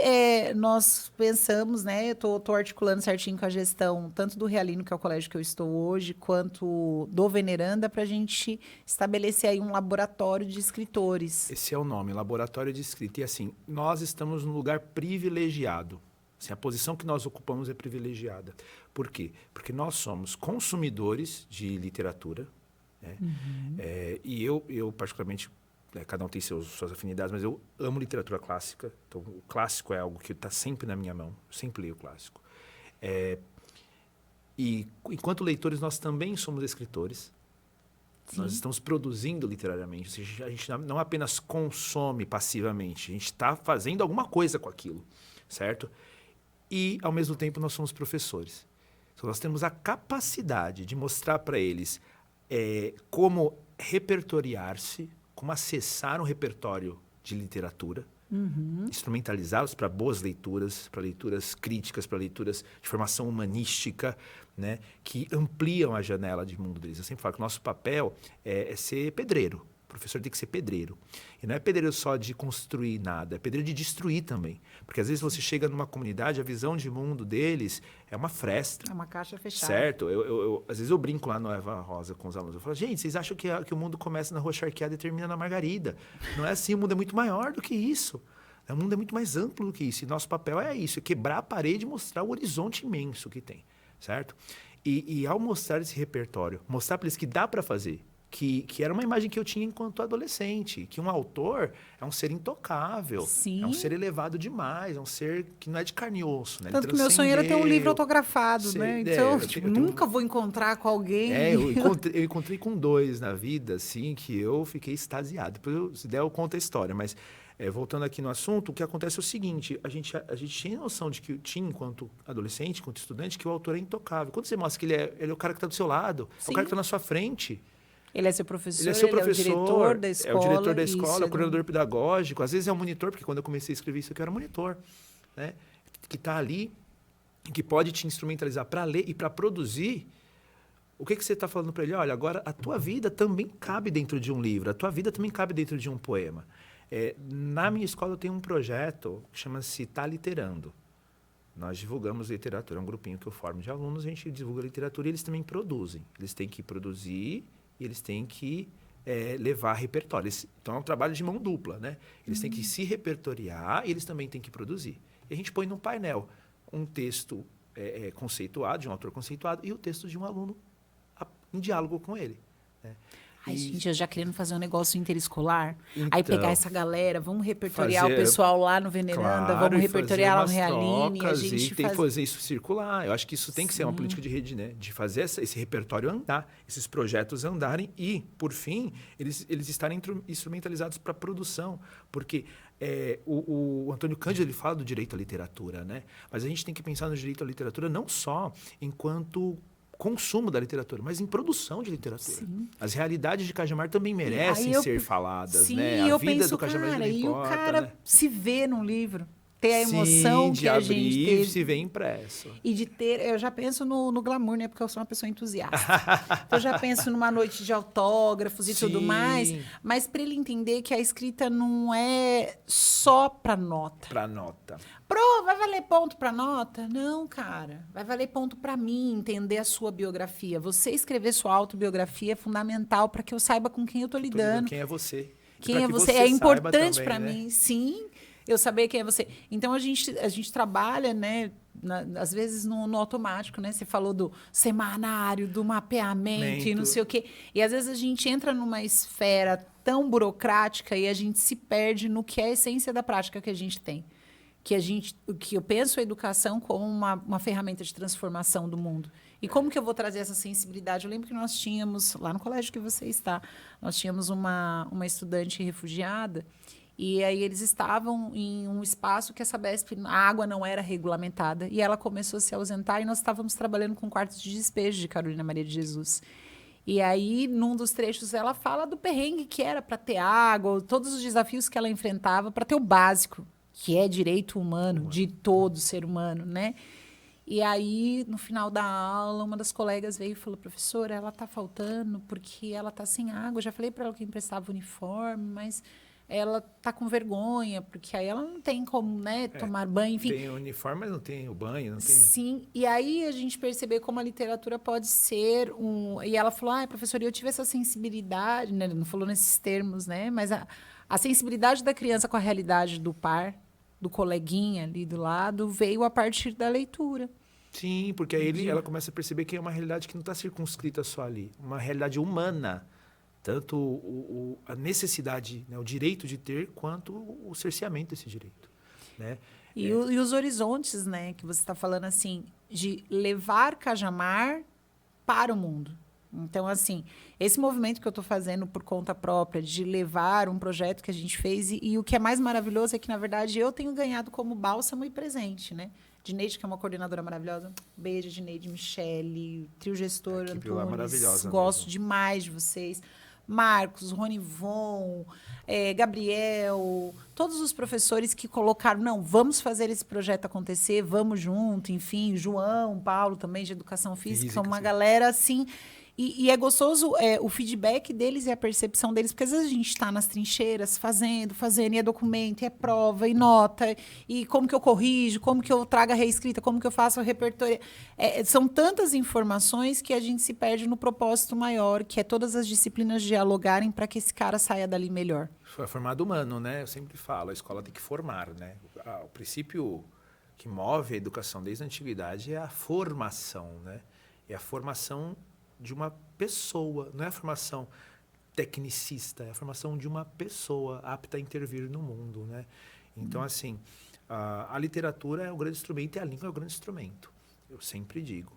nós pensamos, né, eu tô articulando certinho com a gestão, tanto do Realino, que é o colégio que eu estou hoje, quanto do Veneranda, para a gente estabelecer aí um laboratório de escritores. Esse é o nome, Laboratório de Escrita. E assim, nós estamos num lugar privilegiado. Assim, a posição que nós ocupamos é privilegiada. Por quê? Porque nós somos consumidores de literatura, né? E eu particularmente, cada um tem suas afinidades, mas eu amo literatura clássica. Então, o clássico é algo que está sempre na minha mão. Eu sempre leio o clássico. E, enquanto leitores, nós também somos escritores. Sim. Nós estamos produzindo literariamente. Ou seja, a gente não apenas consome passivamente, a gente está fazendo alguma coisa com aquilo, certo? E, ao mesmo tempo, nós somos professores. Então, nós temos a capacidade de mostrar para eles como repertoriar-se, como acessar um repertório de literatura, instrumentalizá-los para boas leituras, para leituras críticas, para leituras de formação humanística, né, que ampliam a janela de mundo deles. Eu sempre falo que o nosso papel é ser pedreiro. O professor tem que ser pedreiro. E não é pedreiro só de construir nada, é pedreiro de destruir também. Porque às vezes você chega numa comunidade, a visão de mundo deles é uma fresta. É uma caixa fechada. Certo? Às vezes eu brinco lá no Eva Rosa com os alunos. Eu falo, gente, vocês acham que o mundo começa na Rua Charqueada e termina na Margarida? Não é assim, o mundo é muito maior do que isso. O mundo é muito mais amplo do que isso. E nosso papel é isso, é quebrar a parede e mostrar o horizonte imenso que tem. Certo? E ao mostrar esse repertório, mostrar para eles que dá para fazer, que era uma imagem que eu tinha enquanto adolescente, que um autor é um ser intocável, Sim. É um ser elevado demais, é um ser que não é de carne e osso. Né? Tanto que meu sonho era ter um livro autografado, né? Então, nunca vou encontrar com alguém. Eu encontrei com 2 na vida, assim, que eu fiquei extasiado. Depois, se der, eu conto a história, mas... voltando aqui no assunto, o que acontece é o seguinte, a gente tinha noção de que tinha, enquanto adolescente, enquanto estudante, que o autor é intocável. Quando você mostra que ele é o cara que está do seu lado, é o cara que está na sua frente. Ele é seu professor, ele é o diretor da escola. É o diretor da escola, é o coordenador pedagógico, às vezes é o monitor, porque quando eu comecei a escrever isso, eu era monitor, né? Que está ali, que pode te instrumentalizar para ler e para produzir. O que você está falando para ele? Olha, agora a tua vida também cabe dentro de um livro, a tua vida também cabe dentro de um poema. Na minha escola eu tenho um projeto que chama-se Tá Literando. Nós divulgamos literatura, é um grupinho que eu formo de alunos, a gente divulga literatura e eles também produzem. Eles têm que produzir e eles têm que levar repertório. Então é um trabalho de mão dupla, né? Eles têm que se repertoriar e eles também têm que produzir. E a gente põe num painel um texto conceituado, de um autor conceituado, e o texto de um aluno em diálogo com ele. Né? Ai, gente, eu já querendo fazer um negócio interescolar. Então, Aí pegar essa galera, vamos repertoriar fazer, o pessoal lá no Veneranda, claro, vamos repertoriar lá no Realine. E a gente tem que fazer isso circular. Eu acho que isso tem que ser uma política de rede, né? De fazer esse repertório andar, esses projetos andarem e, por fim, eles estarem instrumentalizados para a produção. Porque o Antônio Cândido ele fala do direito à literatura, né? Mas a gente tem que pensar no direito à literatura não só enquanto consumo da literatura, mas em produção de literatura. Sim. As realidades de Cajamar também merecem ser faladas, sim, né? A eu vida penso, do Cajamar cara, não importa, e o cara né? se vê num livro, ter a emoção Sim, que de a abrir gente e teve. se vê impresso. E de ter, eu já penso no glamour, né? Porque eu sou uma pessoa entusiasta. Então, eu já penso numa noite de autógrafos e tudo mais. Mas para ele entender que a escrita não é só para nota. Para nota. Vai valer ponto para nota? Não, cara. Vai valer ponto para mim entender a sua biografia. Você escrever sua autobiografia é fundamental para que eu saiba com quem eu tô lidando. Quem é você? Quem é você? É importante para mim, sim. Eu saber quem é você. Então, a gente trabalha, né, às vezes no automático, né? Você falou do semanário, do mapeamento e não sei o quê. E, às vezes, a gente entra numa esfera tão burocrática e a gente se perde no que é a essência da prática que a gente tem. Que eu penso a educação como uma ferramenta de transformação do mundo. E como que eu vou trazer essa sensibilidade? Eu lembro que nós tínhamos, lá no colégio que você está, nós tínhamos uma estudante refugiada. E aí eles estavam em um espaço que a Sabesp, a água não era regulamentada. E ela começou a se ausentar e nós estávamos trabalhando com quartos de despejo de Carolina Maria de Jesus. E aí, num dos trechos, ela fala do perrengue que era para ter água, todos os desafios que ela enfrentava para ter o básico, que é direito humano de todo ser humano, né? E aí, no final da aula, uma das colegas veio e falou: professora, ela está faltando porque ela está sem água. Eu já falei para ela que emprestava o uniforme, mas ela tá com vergonha, porque aí ela não tem como, né, tomar banho, enfim. Tem o uniforme, mas não tem o banho, não tem... Sim, e aí a gente perceber como a literatura pode ser E ela falou, professora, eu tive essa sensibilidade, né, não falou nesses termos, né, mas a sensibilidade da criança com a realidade do par, do coleguinha ali do lado, veio a partir da leitura. Sim, porque aí ela começa a perceber que é uma realidade que não está circunscrita só ali, uma realidade humana. Tanto a necessidade, né, o direito de ter, quanto o cerceamento desse direito. Né? E os horizontes, né, que você está falando, assim, de levar Cajamar para o mundo. Então, assim, esse movimento que eu estou fazendo por conta própria, de levar um projeto que a gente fez, e o que é mais maravilhoso é que, na verdade, eu tenho ganhado como bálsamo e presente, né? Dineide, que é uma coordenadora maravilhosa. Beijo, Dineide, Michele, trio gestor, Antunes. Gosto mesmo demais de vocês. Marcos, Ronivon, Gabriel, todos os professores que colocaram, não, vamos fazer esse projeto acontecer, vamos junto, enfim, João, Paulo também de Educação Física, uma galera assim. E é gostoso o feedback deles e a percepção deles, porque às vezes a gente está nas trincheiras fazendo, e é documento, e é prova, e nota, e como que eu corrijo, como que eu trago a reescrita, como que eu faço o repertório. São tantas informações que a gente se perde no propósito maior, que é todas as disciplinas dialogarem para que esse cara saia dali melhor. Foi formado humano, né? Eu sempre falo, a escola tem que formar, né? O princípio que move a educação desde a antiguidade é a formação, né? É a formação de uma pessoa, não é a formação tecnicista, é a formação de uma pessoa apta a intervir no mundo, né? Então, assim, a literatura é o grande instrumento e a língua é o grande instrumento. Eu sempre digo.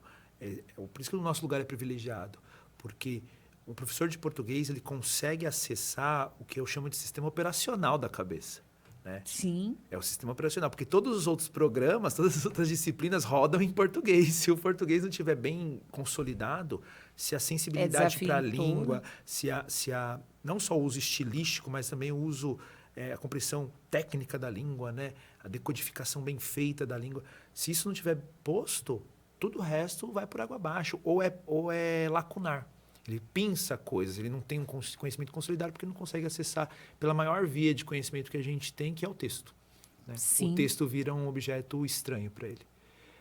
Por isso que o nosso lugar é privilegiado, porque o professor de português ele consegue acessar o que eu chamo de sistema operacional da cabeça. Né? Sim. É o sistema operacional, porque todos os outros programas, todas as outras disciplinas rodam em português. Se o português não estiver bem consolidado, se a sensibilidade para a língua, se não só o uso estilístico, mas também o uso, a compreensão técnica da língua, né? A decodificação bem feita da língua, se isso não estiver posto, tudo o resto vai por água abaixo, ou é lacunar. Ele pensa coisas, ele não tem um conhecimento consolidado porque não consegue acessar pela maior via de conhecimento que a gente tem, que é o texto. Né? Sim. O texto vira um objeto estranho para ele.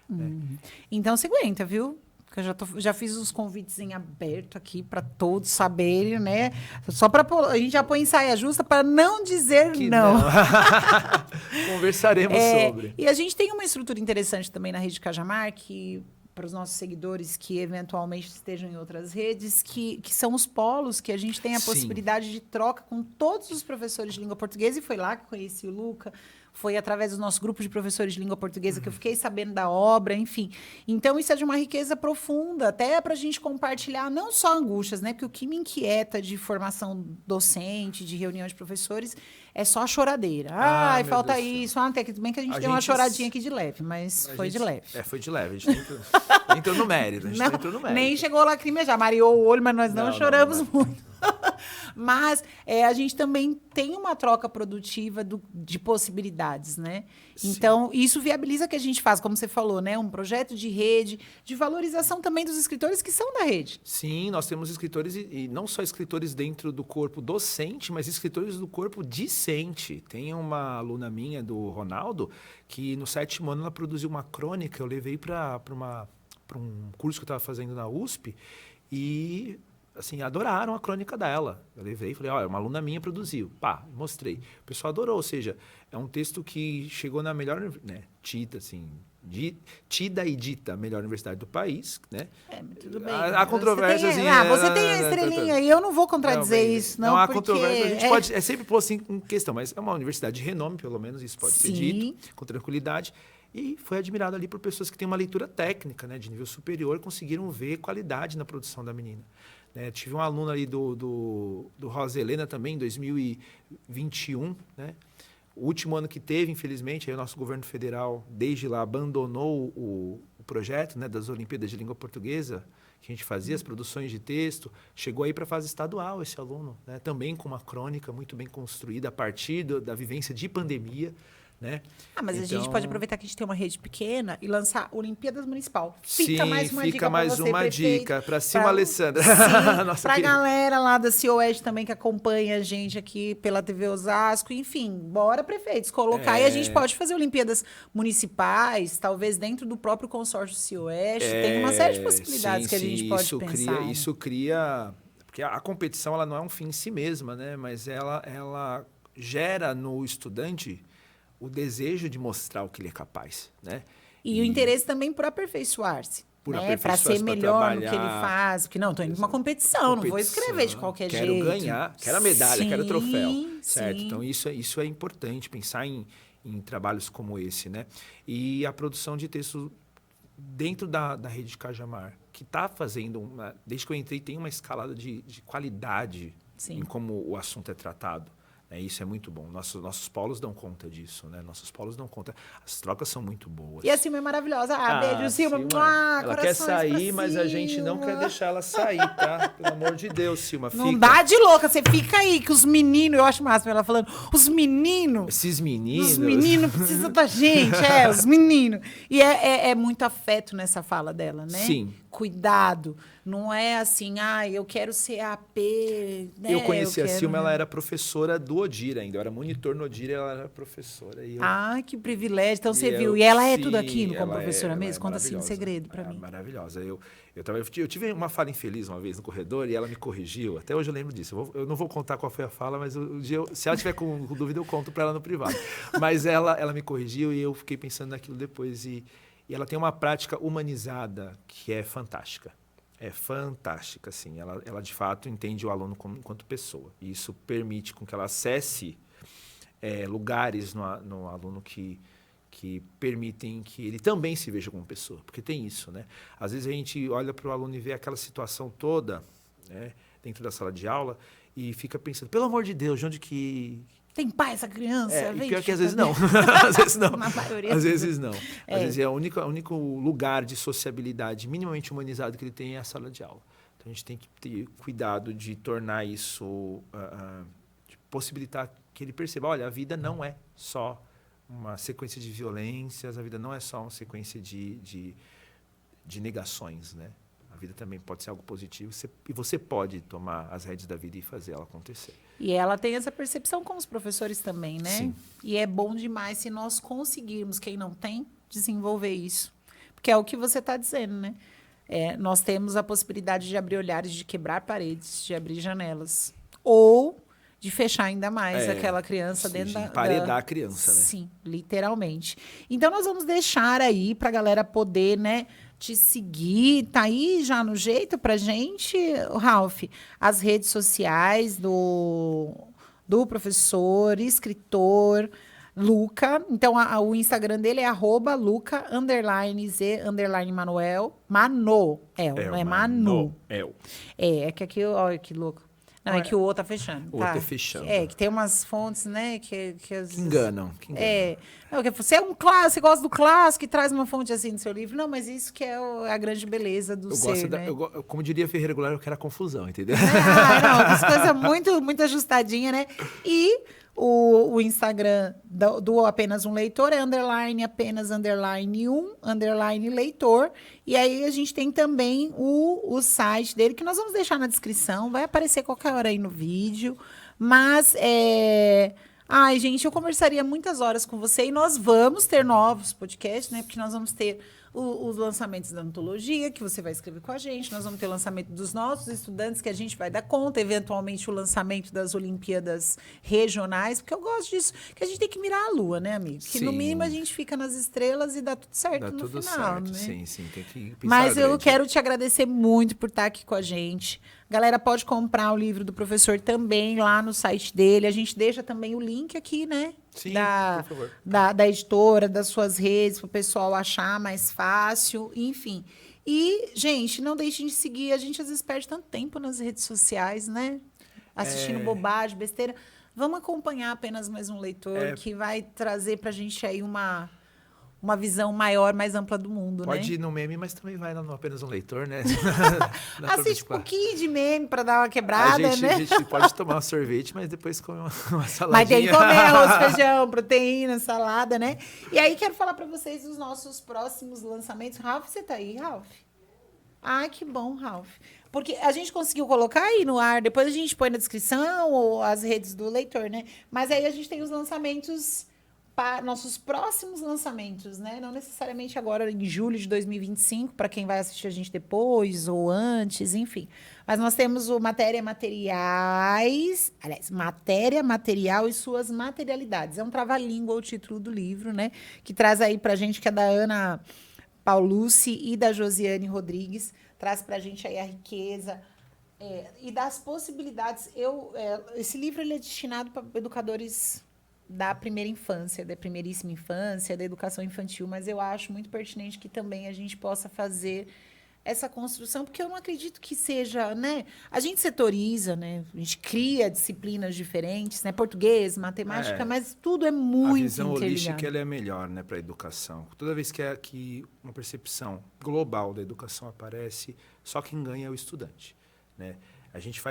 Né? Então você aguenta, viu? Que eu já fiz os convites em aberto aqui para todos saberem, né? Só para a gente já põe em saia justa para não dizer Que não. Conversaremos sobre. E a gente tem uma estrutura interessante também na rede Cajamar, que para os nossos seguidores que eventualmente estejam em outras redes, que são os polos, que a gente tem a Sim. possibilidade de troca com todos os professores de língua portuguesa, e foi lá que eu conheci o Luca, foi através do nosso grupo de professores de língua portuguesa que eu fiquei sabendo da obra, enfim. Então, isso é de uma riqueza profunda, até para a gente compartilhar não só angústias, né? Porque o que me inquieta de formação docente, de reunião de professores, é só a choradeira. Ai, meu falta Deus do céu. isso. Até que tudo bem que a gente A deu uma gente choradinha aqui de leve, mas foi de leve. Foi de leve. A gente entrou no mérito. A gente entrou no mérito. Nem chegou a lacrimejar, mareou o olho, mas nós não choramos muito. Mas a gente também tem uma troca produtiva de possibilidades, né? Sim. Então, isso viabiliza que a gente faça, como você falou, né? Um projeto de rede, de valorização também dos escritores que são da rede. Sim, nós temos escritores, e não só escritores dentro do corpo docente, mas escritores do corpo discente. Tem uma aluna minha, do Ronaldo, que no 7º ano ela produziu uma crônica, eu levei para um curso que eu estava fazendo na USP, e assim, adoraram a crônica dela. Eu levei e falei, olha, uma aluna minha produziu. Pá, mostrei. O pessoal adorou, ou seja, é um texto que chegou na melhor, né, tida e dita melhor universidade do país, né? Mas tudo bem. Há controvérsias. Você tem a estrelinha e eu não vou contradizer isso, não. Não há porque controvérsia. A gente pode, é sempre pôr assim em questão, mas é uma universidade de renome, pelo menos isso pode ser Sim. dito, com tranquilidade. E foi admirado ali por pessoas que têm uma leitura técnica, né, de nível superior, conseguiram ver qualidade na produção da menina. Tive um aluno ali do Rosa Helena também, em 2021, né? O último ano que teve, infelizmente, aí o nosso governo federal, desde lá, abandonou o projeto, né, das Olimpíadas de Língua Portuguesa, que a gente fazia as produções de texto. Chegou aí para a fase estadual esse aluno, né, também com uma crônica muito bem construída a partir da vivência de pandemia. Né? Mas a gente pode aproveitar que a gente tem uma rede pequena e lançar Olimpíadas Municipal. Sim, mais uma fica dica mais pra você, uma prefeito, dica. Para cima, Alessandra. Para a galera lá da CIOED também que acompanha a gente aqui pela TV Osasco. Enfim, bora, prefeitos, colocar. E a gente pode fazer Olimpíadas Municipais, talvez dentro do próprio consórcio CIOED. Tem uma série de possibilidades que a gente pode pensar. Isso cria... Porque a competição ela não é um fim em si mesma, né? Mas ela gera no estudante o desejo de mostrar o que ele é capaz, né? E o interesse também por aperfeiçoar-se. Para ser melhor no que ele faz. Porque não, estou indo numa competição, não vou escrever de qualquer jeito. Quero ganhar, quero a medalha, quero o troféu. Certo? Sim. Então, isso é importante, pensar em trabalhos como esse, né? E a produção de texto dentro da rede de Cajamar, que está fazendo, desde que eu entrei, tem uma escalada de qualidade em como o assunto é tratado. Isso é muito bom. Nossos polos dão conta disso, né? Nossos polos dão conta. As trocas são muito boas. E a Silma é maravilhosa. Beijo, Silma. Ela quer sair, mas a gente não quer deixar ela sair, tá? Pelo amor de Deus, Silma, fica. Não dá de louca. Você fica aí, que os meninos... Eu acho máximo ela falando. Os meninos... Esses meninos... Os meninos precisam da gente. Os meninos. E é muito afeto nessa fala dela, né? Sim. Cuidado. Não é assim, eu quero ser AP. Né? Eu conheci a Silma, ela era professora do Odira ainda. Eu era monitor no Odira e ela era professora. Que privilégio. Então você viu. E ela é tudo aquilo como professora mesmo? Conta assim um segredo para mim. Maravilhosa. Eu tive uma fala infeliz uma vez no corredor e ela me corrigiu. Até hoje eu lembro disso. Eu não vou contar qual foi a fala, mas se ela tiver com dúvida, eu conto para ela no privado. Mas ela me corrigiu e eu fiquei pensando naquilo depois. E ela tem uma prática humanizada que é fantástica. É fantástica, assim. Ela de fato entende o aluno enquanto pessoa. E isso permite com que ela acesse lugares no aluno que permitem que ele também se veja como pessoa. Porque tem isso, né? Às vezes a gente olha para o aluno e vê aquela situação toda, né, dentro da sala de aula e fica pensando, pelo amor de Deus, de onde que... Tem pai essa criança? E pior que às vezes não. Às vezes não. Na maioria. Às vezes não. Às vezes é o único lugar de sociabilidade minimamente humanizado que ele tem é a sala de aula. Então a gente tem que ter cuidado de tornar isso, de possibilitar que ele perceba, olha, a vida não é só uma sequência de violências, a vida não é só uma sequência de negações, né? A vida também pode ser algo positivo e você pode tomar as rédeas da vida e fazer ela acontecer. E ela tem essa percepção com os professores também, né? Sim. E é bom demais se nós conseguirmos, quem não tem, desenvolver isso. Porque é o que você está dizendo, né? Nós temos a possibilidade de abrir olhares, de quebrar paredes, de abrir janelas. Ou de fechar ainda mais aquela criança dentro da... Emparedar a criança, né? Sim, literalmente. Então, nós vamos deixar aí para a galera poder, né, te seguir. Tá aí já no jeito pra gente, Ralph, as redes sociais do professor, escritor, Luca. Então, o Instagram dele é @Luca_Z_Manuel. Manoel, não é Manu. É que aqui, olha que louco. Não, é que o outro tá fechando. O outro é fechando. Que tem umas fontes, né, que enganam. Não, que você é um clássico, você gosta do clássico e traz uma fonte assim no seu livro. Não, mas isso que é a grande beleza do ser, né? Como diria Ferreira Goulart, eu quero a confusão, entendeu? Não, as coisas muito ajustadinha, né? E o Instagram do Apenas um Leitor é _apenas_1_leitor. E aí a gente tem também o site dele, que nós vamos deixar na descrição. Vai aparecer qualquer hora aí no vídeo. Mas, ai, gente, eu conversaria muitas horas com você. E nós vamos ter novos podcasts, né? Porque nós vamos ter os lançamentos da antologia, que você vai escrever com a gente. Nós vamos ter o lançamento dos nossos estudantes, que a gente vai dar conta. Eventualmente, o lançamento das Olimpíadas regionais. Porque eu gosto disso. Que a gente tem que mirar a lua, né, amigo? Que, no mínimo, a gente fica nas estrelas e dá tudo certo no final, né? Sim, tem que pensar Mas eu grande. quero te agradecer muito por estar aqui com a gente. Galera, pode comprar o livro do professor também lá no site dele. A gente deixa também o link aqui, né? Sim, por favor. Da editora, das suas redes, para o pessoal achar mais fácil, enfim. E, gente, não deixem de seguir. A gente às vezes perde tanto tempo nas redes sociais, né? Assistindo bobagem, besteira. Vamos acompanhar Apenas Mais um Leitor, que vai trazer para a gente aí uma visão maior, mais ampla do mundo, Pode né? ir no meme, mas também vai no Apenas um Leitor, né? Assiste um pouquinho de meme para dar uma quebrada, né? A gente pode tomar um sorvete, mas depois come uma saladinha. Mas tem que comer arroz, feijão, proteína, salada, né? E aí, quero falar para vocês dos nossos próximos lançamentos. Ralph, você tá aí, Ralph? Ah, que bom, Ralph. Porque a gente conseguiu colocar aí no ar, depois a gente põe na descrição ou as redes do leitor, né? Mas aí a gente tem os lançamentos... nossos próximos lançamentos, né? Não necessariamente agora em julho de 2025, para quem vai assistir a gente depois ou antes, enfim. Mas nós temos o Matéria Material e Suas Materialidades. É um trava-língua o título do livro, né? Que traz aí pra gente, que é da Ana Paulucci e da Josiane Rodrigues, traz pra gente aí a riqueza e das possibilidades. Esse livro ele é destinado para educadores da primeira infância, da primeiríssima infância, da educação infantil, mas eu acho muito pertinente que também a gente possa fazer essa construção, porque eu não acredito que seja, né? A gente setoriza, né? A gente cria disciplinas diferentes, né? Português, matemática, mas tudo é muito A visão interligado. holística ela é melhor, né, para a educação. Toda vez que uma percepção global da educação aparece, só quem ganha é o estudante, né? A gente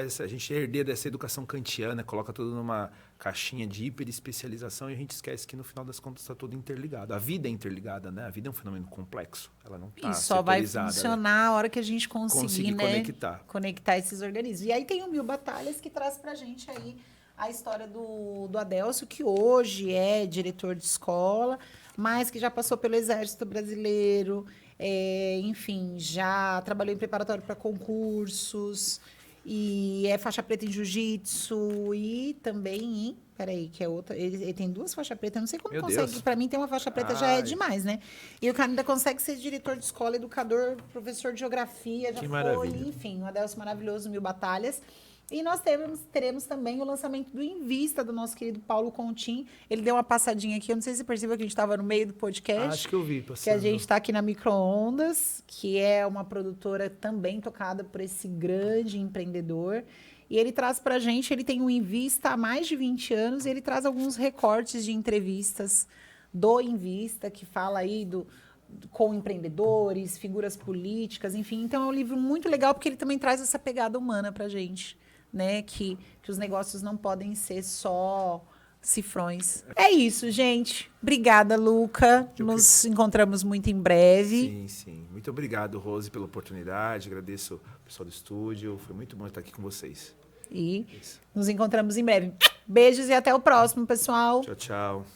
é herdeiro dessa educação kantiana, coloca tudo numa caixinha de hiperespecialização e a gente esquece que no final das contas está tudo interligado. A vida é interligada, né? A vida é um fenômeno complexo. Ela não está E só vai setorizada, funcionar a hora que a gente conseguir, né, conectar esses organismos. E aí tem o Mil Batalhas, que traz pra gente aí a história do Adélcio, que hoje é diretor de escola, mas que já passou pelo Exército Brasileiro, enfim, já trabalhou em preparatório para concursos, e é faixa preta em jiu-jitsu e também em... Peraí, que é outra... Ele tem 2 faixas pretas, eu não sei como consegue. Para mim, ter uma faixa preta já é demais, né? E o cara ainda consegue ser diretor de escola, educador, professor de geografia, já que foi, maravilha. Enfim, um Adélcio maravilhoso, Mil Batalhas. E nós teremos também o lançamento do Invista, do nosso querido Paulo Contim. Ele deu uma passadinha aqui, eu não sei se você percebeu que a gente estava no meio do podcast. Acho que eu vi passando. Que a gente está aqui na Microondas, que é uma produtora também tocada por esse grande empreendedor. E ele traz para a gente, ele tem o Invista há mais de 20 anos, e ele traz alguns recortes de entrevistas do Invista, que fala aí com empreendedores, figuras políticas, enfim. Então, é um livro muito legal, porque ele também traz essa pegada humana para a gente, né? Que os negócios não podem ser só cifrões. É isso, gente. Obrigada, Luca. Nos encontramos muito em breve. Sim, sim. Muito obrigado, Rose, pela oportunidade. Agradeço o pessoal do estúdio. Foi muito bom estar aqui com vocês. E nos encontramos em breve. Beijos e até o próximo, pessoal. Tchau, tchau.